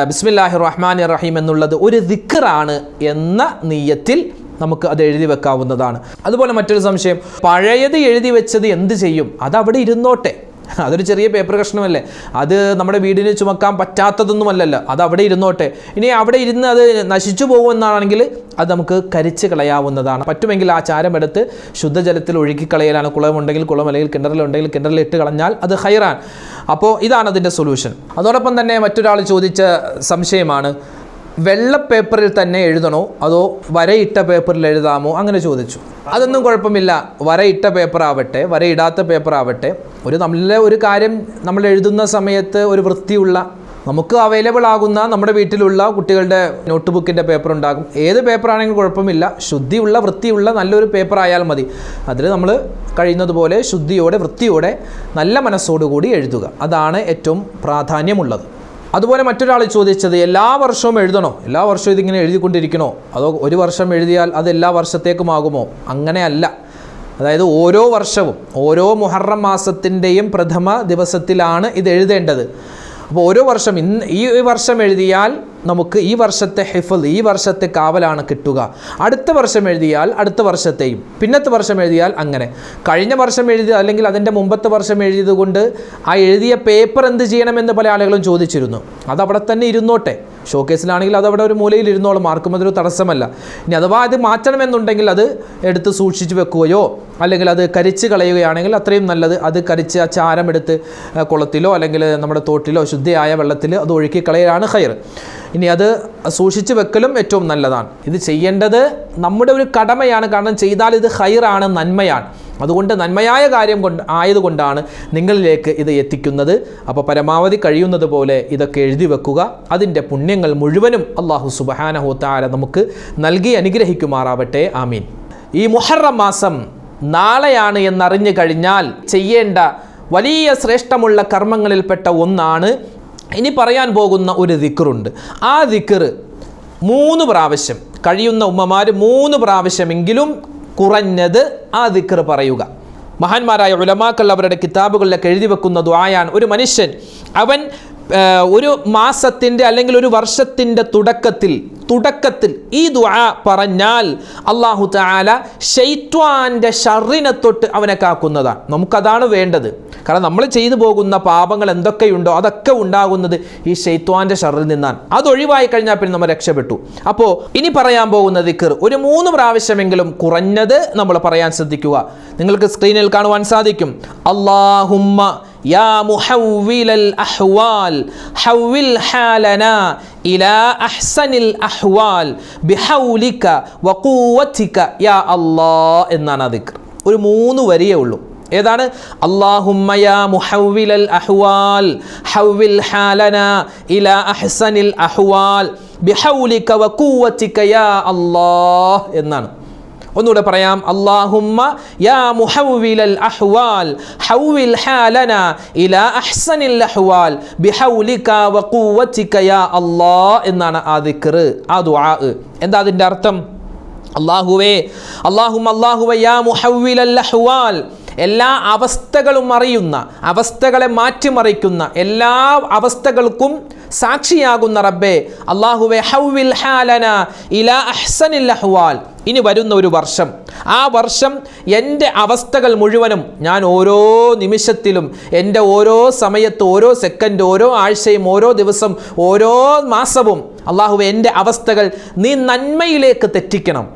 Speaker 1: ബിസ്മില്ലാഹിർ റഹ്മാനിർ റഹീം എന്നുള്ളത് ഒരു ദിക്റാണ് എന്ന നിയ്യത്തിൽ നമുക്ക് അത് എഴുതി വെക്കാവുന്നതാണ്. അതുപോലെ മറ്റൊരു സംശയം, പഴയത് എഴുതി വെച്ചത് എന്ത് ചെയ്യും? അതവിടെ ഇരുന്നോട്ടെ. അതൊരു ചെറിയ പേപ്പർ കഷ്ണമല്ലേ, അത് നമ്മുടെ വീടിന് ചുമക്കാൻ പറ്റാത്തതൊന്നുമല്ലല്ലോ, അത് അവിടെ ഇരുന്നോട്ടെ. ഇനി അവിടെ ഇരുന്ന് അത് നശിച്ചു പോകുമെന്നാണെങ്കിൽ അത് നമുക്ക് കരിച്ച് കളയാവുന്നതാണ്. പറ്റുമെങ്കിൽ ആ ചാരമെടുത്ത് ശുദ്ധജലത്തിൽ ഒഴുക്കിക്കളയലാണ്. കുളമുണ്ടെങ്കിൽ കുളം, അല്ലെങ്കിൽ കിണറിലുണ്ടെങ്കിൽ കിണറിൽ ഇട്ട് കളഞ്ഞാൽ അത് ഖൈറാൻ. അപ്പോൾ ഇതാണ് അതിൻ്റെ സൊല്യൂഷൻ. അതോടൊപ്പം തന്നെ മറ്റൊരാൾ ചോദിച്ച സംശയമാണ്, വെള്ള പേപ്പറിൽ തന്നെ എഴുതണോ അതോ വരയിട്ട പേപ്പറിൽ എഴുതാമോ? അങ്ങനെ ചോദിച്ചു. അതൊന്നും കുഴപ്പമില്ല. വരയിട്ട പേപ്പറാവട്ടെ വരയിടാത്ത പേപ്പറാവട്ടെ, നല്ല ഒരു കാര്യം നമ്മൾ എഴുതുന്ന സമയത്ത് ഒരു വൃത്തിയുള്ള, നമുക്ക് അവൈലബിൾ ആകുന്ന നമ്മുടെ വീട്ടിലുള്ള കുട്ടികളുടെ നോട്ട് ബുക്കിൻ്റെ പേപ്പർ ഉണ്ടാകും. ഏത് പേപ്പറാണെങ്കിലും കുഴപ്പമില്ല. ശുദ്ധിയുള്ള, വൃത്തിയുള്ള നല്ലൊരു പേപ്പർ ആയാൽ മതി. അതിൽ നമ്മൾ കഴിയുന്നതുപോലെ ശുദ്ധിയോടെ, വൃത്തിയോടെ, നല്ല മനസ്സോടുകൂടി എഴുതുക. അതാണ് ഏറ്റവും പ്രാധാന്യമുള്ളത്. അതുപോലെ മറ്റൊരാൾ ചോദിച്ചത്, എല്ലാ വർഷവും എഴുതണോ? എല്ലാ വർഷവും ഇതിങ്ങനെ എഴുതിക്കൊണ്ടിരിക്കണോ? അതോ ഒരു വർഷം എഴുതിയാൽ അത് എല്ലാ വർഷത്തേക്കുമാകുമോ? അങ്ങനെയല്ല. അതായത് ഓരോ വർഷവും, ഓരോ മുഹറം മാസത്തിൻ്റെയും പ്രഥമ ദിവസത്തിലാണ് ഇത് എഴുതേണ്ടത്. അപ്പോൾ ഓരോ വർഷം, ഈ വർഷം എഴുതിയാൽ നമുക്ക് ഈ വർഷത്തെ ഹിഫ്ള്, ഈ വർഷത്തെ കാവലാണ് കിട്ടുക. അടുത്ത വർഷം എഴുതിയാൽ അടുത്ത വർഷത്തെയും, പിന്നത്തെ വർഷം എഴുതിയാൽ അങ്ങനെ. കഴിഞ്ഞ വർഷം എഴുതിയ അല്ലെങ്കിൽ അതിൻ്റെ മുമ്പത്തെ വർഷം എഴുതിയത് കൊണ്ട് ആ എഴുതിയ പേപ്പർ എന്ത് ചെയ്യണമെന്ന് പല ആളുകളും ചോദിച്ചിരുന്നു. അതവിടെ തന്നെ ഇരുന്നോട്ടെ. ഷോക്കേസിലാണെങ്കിൽ അതവിടെ ഒരു മൂലയിൽ ഇരുന്നോളും, ആർക്കും അതൊരു തടസ്സമല്ല. ഇനി അഥവാ അത് മാറ്റണമെന്നുണ്ടെങ്കിൽ അത് എടുത്ത് സൂക്ഷിച്ച് വെക്കുകയോ അല്ലെങ്കിൽ അത് കരിച്ച് കളയുകയാണെങ്കിൽ അത്രയും നല്ലത്. അത് കരിച്ച് ആ ചാരം എടുത്ത് കുളത്തിലോ അല്ലെങ്കിൽ നമ്മുടെ തോട്ടിലോ ശുദ്ധിയായ വെള്ളത്തിൽ അത് ഒഴുക്കി കളയാണ് ഖൈർ. ഇനി അത് സൂക്ഷിച്ചു വെക്കലും ഏറ്റവും നല്ലതാണ്. ഇത് ചെയ്യേണ്ടത് നമ്മുടെ ഒരു കടമയാണ്. കാരണം ചെയ്താൽ ഇത് ഖൈറാണ്, നന്മയാണ്. അതുകൊണ്ട് നന്മയായ കാര്യം ആയതുകൊണ്ടാണ് നിങ്ങളിലേക്ക് ഇത് എത്തിക്കുന്നത്. അപ്പോൾ പരമാവധി കഴിയുന്നത് പോലെ ഇതൊക്കെ എഴുതി വെക്കുക. അതിൻ്റെ പുണ്യങ്ങൾ മുഴുവനും അല്ലാഹു സുബ്ഹാനഹു വ തആല നമുക്ക് നൽകി അനുഗ്രഹിക്കുമാറാവട്ടെ. ആമീൻ. ഈ മുഹറം മാസം നാളെയാണ് എന്നറിഞ്ഞു കഴിഞ്ഞാൽ ചെയ്യേണ്ട വലിയ ശ്രേഷ്ഠമുള്ള കർമ്മങ്ങളിൽപ്പെട്ട ഒന്നാണ് ഇനി പറയാൻ പോകുന്ന ഒരു ദിക്റുണ്ട്. ആ ദിക്ർ 3 പ്രാവശ്യം, കഴിയുന്ന ഉമ്മമാർ 3 പ്രാവശ്യമെങ്കിലും കുറഞ്ഞത് ആ ദിക്ർ പറയുക. മഹാന്മാരായ ഉലമാക്കൾ അവരുടെ കിതാബുകളിലൊക്കെ എഴുതി വെക്കുന്ന ദുആയാണ്. ഒരു മനുഷ്യൻ അവൻ ഒരു മാസത്തിൻ്റെ അല്ലെങ്കിൽ ഒരു വർഷത്തിൻ്റെ തുടക്കത്തിൽ ഈ ദുആ പറഞ്ഞാൽ അല്ലാഹു തആല ശൈത്വാൻ്റെ ഷർറിനെ തൊട്ട് അവനെ കാക്കുന്നതാണ്. നമുക്കതാണ് വേണ്ടത്. കാരണം നമ്മൾ ചെയ്തു പോകുന്ന പാപങ്ങൾ എന്തൊക്കെയുണ്ടോ അതൊക്കെ ഉണ്ടാകുന്നത് ഈ ശൈത്വാൻ്റെ ഷർറിൽ നിന്നാണ്. അതൊഴിവായി കഴിഞ്ഞാൽ പിന്നെ നമ്മൾ രക്ഷപ്പെട്ടു. അപ്പോൾ ഇനി പറയാൻ പോകുന്ന ദിക്ർ ഒരു 3 പ്രാവശ്യമെങ്കിലും കുറഞ്ഞത് നമ്മൾ പറയാൻ ശ്രദ്ധിക്കുക. നിങ്ങൾക്ക് സ്ക്രീനിൽ കാണുവാൻ സാധിക്കും. അല്ലാഹുമ്മ യാ മുഹവ്വിലൽ അഹ്വാൽ ഹവ്വിൽ ഹാലനാ ഇലാ അഹ്സനിൽ അഹ്വാൽ ബിഹൗലിക വഖുവതിക യാ അല്ലാഹ് എന്നാണ് ആ ദിക്ർ. ഒരു 3 വരിയേ ഉള്ളൂ. ഏതാണ്? അല്ലാഹുമ്മ യാ മുഹവ്വിലൽ അഹ്വാൽ ഹവ്വിൽ ഹാലനാ ഇലാ അഹ്സനിൽ അഹ്വാൽ ബിഹൗലിക വഖുവതിക യാ അല്ലാഹ് എന്നാണ്. ഒന്നുകൂടെ പറയാം. അല്ലാഹുമ്മ യാ മുഹവ്വിലൽ അഹ്വാൽ ഹവ്വിൽ ഹാലനാ ഇലാ അഹ്സനിൽ അഹ്വാൽ ബിഹൗലിക വഖുവതിക യാ അല്ലാഹ് എന്നാണ് ആ ദിക്ർ, ആ ദുആ. എന്താ അതിൻ്റെ അർത്ഥം? അല്ലാഹുവേ യാ മുഹവ്വിലൽ അഹ്വാൽ, എല്ലാ അവസ്ഥകളും അറിയുന്ന, അവസ്ഥകളെ മാറ്റിമറിക്കുന്ന, എല്ലാ അവസ്ഥകൾക്കും സാക്ഷിയാകുന്ന റബ്ബേ അല്ലാഹുവേ, ഹവ്വിൽ ഹാലനാ ഇലാ അഹ്സനിൽ അഹ്വാൽ, ഇനി വരുന്ന ഒരു വർഷം, ആ വർഷം എൻ്റെ അവസ്ഥകൾ മുഴുവനും ഞാൻ ഓരോ നിമിഷത്തിലും, എൻ്റെ ഓരോ സമയത്ത്, ഓരോ സെക്കൻഡ്, ഓരോ ആഴ്ചയും, ഓരോ ദിവസം, ഓരോ മാസവും അല്ലാഹുവേ എൻ്റെ അവസ്ഥകൾ നീ നന്മയിലേക്ക് തെറ്റിക്കണം.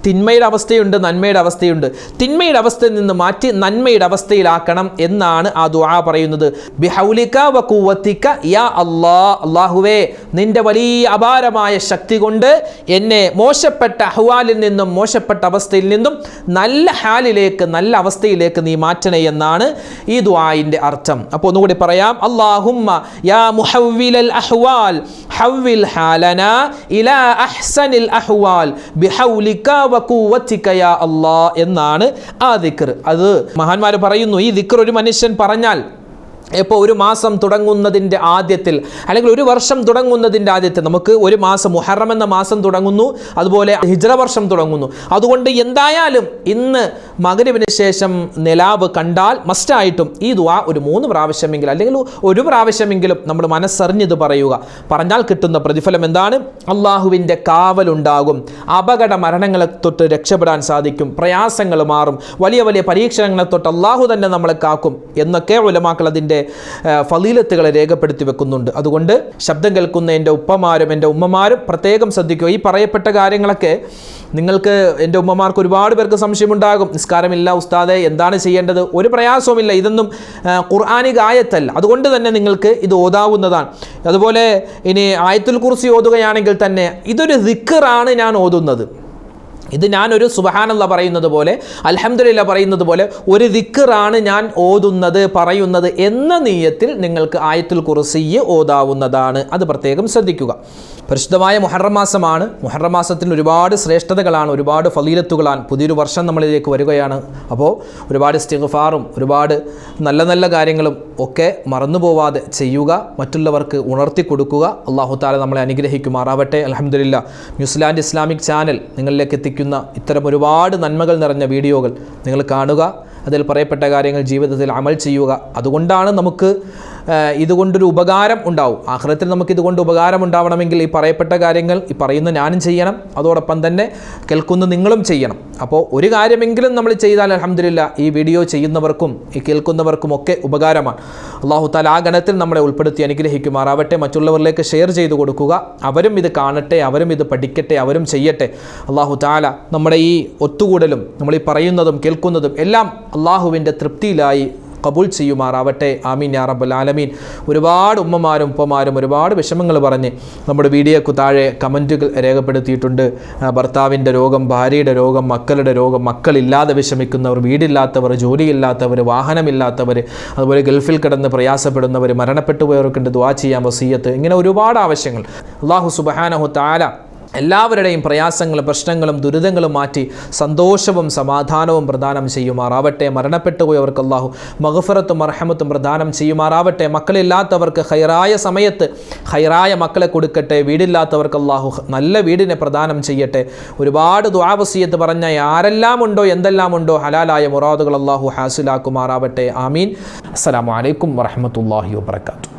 Speaker 1: തിന്മയുടെ അവസ്ഥയുണ്ട്, നന്മയുടെ അവസ്ഥയുണ്ട്. തിന്മയുടെ അവസ്ഥയിൽ നിന്ന് മാറ്റി നന്മയുടെ അവസ്ഥയിലാക്കണം എന്നാണ് ആ ദുആ പറയുന്നത്. ബിഹൗലിക വഖുവതിക യാ അല്ലാഹ്, അല്ലാഹുവേ നിന്റെ വലിയ അപാരമായ ശക്തി കൊണ്ട് എന്നെ മോശപ്പെട്ട അഹ്വാലിൽ നിന്നും, മോശപ്പെട്ട അവസ്ഥയിൽ നിന്നും നല്ല ഹാലിലേക്ക്, നല്ല അവസ്ഥയിലേക്ക് നീ മാറ്റണേ എന്നാണ് ഈ ദുആയിൻ്റെ അർത്ഥം. അപ്പോൾ ഒന്നുകൂടി പറയാം. അല്ലാഹുമ്മ യാ മുഹവ്വിലൽ അഹ്വാൽ ഹവ്വിൽ ഹാലനാ ഇലാ അഹ്സനിൽ അഹ്വാൽ ബിഹൗലിക വഖുവതിക യാ അല്ലാഹ് എന്നാണ് ആ ദിക്ർ. അത് മഹാന്മാർ പറയുന്നു, ഈ ദിക്ർ ഒരു മനുഷ്യൻ പറഞ്ഞാൽ ഇപ്പോൾ ഒരു മാസം തുടങ്ങുന്നതിൻ്റെ ആദ്യത്തിൽ, അല്ലെങ്കിൽ ഒരു വർഷം തുടങ്ങുന്നതിൻ്റെ ആദ്യത്തിൽ, നമുക്ക് ഒരു മാസം മുഹറം എന്ന മാസം തുടങ്ങുന്നു, അതുപോലെ ഹിജ്റ വർഷം തുടങ്ങുന്നു. അതുകൊണ്ട് എന്തായാലും ഇന്ന് മഗ്‌രിബിന് ശേഷം നിലാവ് കണ്ടാൽ മസ്റ്റായിട്ടും ഈ ദുആ ഒരു 3 പ്രാവശ്യമെങ്കിലും, അല്ലെങ്കിൽ ഒരു പ്രാവശ്യമെങ്കിലും നമ്മൾ മനസ്സറിഞ്ഞത് പറയുക. പറഞ്ഞാൽ കിട്ടുന്ന പ്രതിഫലം എന്താണ്? അള്ളാഹുവിൻ്റെ കാവലുണ്ടാകും, അപകട മരണങ്ങളെ തൊട്ട് രക്ഷപ്പെടാൻ സാധിക്കും, പ്രയാസങ്ങൾ മാറും, വലിയ വലിയ പരീക്ഷണങ്ങളെ തൊട്ട് അള്ളാഹു തന്നെ നമ്മളെ കാക്കും എന്നൊക്കെ ഉലമാക്കൾ അതിൻ്റെ ഫളീലത്തുകളെ രേഖപ്പെടുത്തി വെക്കുന്നുണ്ട്. അതുകൊണ്ട് ശബ്ദം കേൾക്കുന്ന എൻ്റെ ഉപ്പമാരും എൻ്റെ ഉമ്മമാരും പ്രത്യേകം ശ്രദ്ധിക്കുക. ഈ പറയപ്പെട്ട കാര്യങ്ങളൊക്കെ നിങ്ങൾക്ക്, എൻ്റെ ഉമ്മമാർക്ക് ഒരുപാട് പേർക്ക് സംശയമുണ്ടാകും. നിസ്കാരമില്ല ഉസ്താദെ, എന്താണ് ചെയ്യേണ്ടത്? ഒരു പ്രയാസവുമില്ല. ഇതൊന്നും ഖുർആനിക ആയത്തല്ല. അതുകൊണ്ട് തന്നെ നിങ്ങൾക്ക് ഇത് ഓതാവുന്നതാണ്. അതുപോലെ ഇനി ആയത്തുൽ കുർസി ഓതുകയാണെങ്കിൽ തന്നെ ഇതൊരു ദിക്റാണ് ഞാൻ ഓതുന്നത്. ഇത് ഞാനൊരു സുബ്ഹാനല്ലാഹ് പറയുന്നത് പോലെ, അൽഹംദുലില്ലാഹ് പറയുന്നത് പോലെ ഒരു ദിക്റാണ് ഞാൻ ഓതുന്നത്, പറയുന്നത് എന്ന നിയ്യത്തിൽ നിങ്ങൾക്ക് ആയത്തുൽ കുർസി ഓതാവുന്നതാണ്. അത് പ്രത്യേകം ശ്രദ്ധിക്കുക. പരിശുദ്ധമായ മുഹറം മാസമാണ്. മുഹറം മാസത്തിന് ഒരുപാട് ശ്രേഷ്ഠതകളാണ്, ഒരുപാട് ഫളീലത്തുകളാണ്. പുതിയൊരു വർഷം നമ്മളിലേക്ക് വരികയാണ്. അപ്പോൾ ഒരുപാട് ഇസ്തിഗ്ഫാറും ഒരുപാട് നല്ല നല്ല കാര്യങ്ങളും ഒക്കെ മറന്നു പോവാതെ ചെയ്യുക, മറ്റുള്ളവർക്ക് ഉണർത്തി കൊടുക്കുക. അല്ലാഹു തആല നമ്മളെ അനുഗ്രഹിക്കുമാറാവട്ടെ. അൽഹംദുലില്ലാഹ് ന്യൂസിലാൻഡ് ഇസ്ലാമിക് ചാനൽ നിങ്ങളിലേക്ക് എത്തിക്കുന്ന ഇത്തരം ഒരുപാട് നന്മകൾ നിറഞ്ഞ വീഡിയോകൾ നിങ്ങൾ കാണുക, അതിൽ പറയപ്പെട്ട കാര്യങ്ങൾ ജീവിതത്തിൽ അമൽ ചെയ്യുക. അതുകൊണ്ടാണ് നമുക്ക് ഇതുകൊണ്ടൊരു ഉപകാരം ഉണ്ടാവും. ആഖിറത്തിൽ നമുക്ക് ഇതുകൊണ്ട് ഉപകാരം ഉണ്ടാവണമെങ്കിൽ ഈ പറയപ്പെട്ട കാര്യങ്ങൾ ഈ പറയുന്ന ഞാനും ചെയ്യണം, അതോടൊപ്പം തന്നെ കേൾക്കുന്ന നിങ്ങളും ചെയ്യണം. അപ്പോൾ ഒരു കാര്യമെങ്കിലും നമ്മൾ ചെയ്താൽ അൽഹംദുലില്ലാഹ് ഈ വീഡിയോ ചെയ്യുന്നവർക്കും ഈ കേൾക്കുന്നവർക്കും ഒക്കെ ഉപകാരമാണ്. അല്ലാഹു തആല ആ ഗണത്തിൽ നമ്മളെ ഉൾപ്പെടുത്തി അനുഗ്രഹിക്കുമാറാവട്ടെ. മറ്റുള്ളവരിലേക്ക് ഷെയർ ചെയ്തു കൊടുക്കുക, അവരും ഇത് കാണട്ടെ, അവരും ഇത് പഠിക്കട്ടെ, അവരും ചെയ്യട്ടെ. അല്ലാഹു തആല നമ്മുടെ ഈ ഒത്തുകൂടലും നമ്മൾ ഈ പറയുന്നതും കേൾക്കുന്നതും എല്ലാം അള്ളാഹുവിൻ്റെ തൃപ്തിയിലായി കബൂൽ ചെയ്യുമാറാവട്ടെ. ആമീൻ യാ റബ്ബൽ ആലമീൻ. ഒരുപാട് ഉമ്മമാരും ഉപ്പമാരും ഒരുപാട് വിഷമങ്ങൾ പറഞ്ഞ് നമ്മുടെ വീഡിയോക്ക് താഴെ കമൻറ്റുകൾ രേഖപ്പെടുത്തിയിട്ടുണ്ട്. ഭർത്താവിൻ്റെ രോഗം, ഭാര്യയുടെ രോഗം, മക്കളുടെ രോഗം, മക്കളില്ലാതെ വിഷമിക്കുന്നവർ, വീടില്ലാത്തവർ, ജോലിയില്ലാത്തവർ, വാഹനമില്ലാത്തവർ, അതുപോലെ ഗൾഫിൽ കിടന്ന് പ്രയാസപ്പെടുന്നവർ, മരണപ്പെട്ടു പോയവർക്കുണ്ട് ദുആ ചെയ്യാൻ വസിയ്യത്ത്, ഇങ്ങനെ ഒരുപാട് ആവശ്യങ്ങൾ. അല്ലാഹു സുബ്ഹാനഹു തആല എല്ലാവരുടെയും പ്രയാസങ്ങളും പ്രശ്നങ്ങളും ദുരിതങ്ങളും മാറ്റി സന്തോഷവും സമാധാനവും പ്രദാനം ചെയ്യുമാറാവട്ടെ. മരണപ്പെട്ടു പോയവർക്ക് അല്ലാഹു മഗ്ഫിറത്തും മർഹമത്തും പ്രദാനം ചെയ്യുമാറാവട്ടെ. മക്കളില്ലാത്തവർക്ക് ഖൈറായ സമയത്ത് ഖൈറായ മക്കളെ കൊടുക്കട്ടെ. വീടില്ലാത്തവർക്ക് അല്ലാഹു നല്ല വീടിനെ പ്രദാനം ചെയ്യട്ടെ. ഒരുപാട് ദുആ വസിയ്യത്ത് പറഞ്ഞ ആരെല്ലാം ഉണ്ടോ എന്തെല്ലാം ഉണ്ടോ ഹലാലായ മുറാദുകൾ അല്ലാഹു ഹാസിലാക്കുമാറാവട്ടെ. ആമീൻ. അസ്സലാമു അലൈക്കും വറഹ്മത്തുള്ളാഹി വബറകാതുഹു.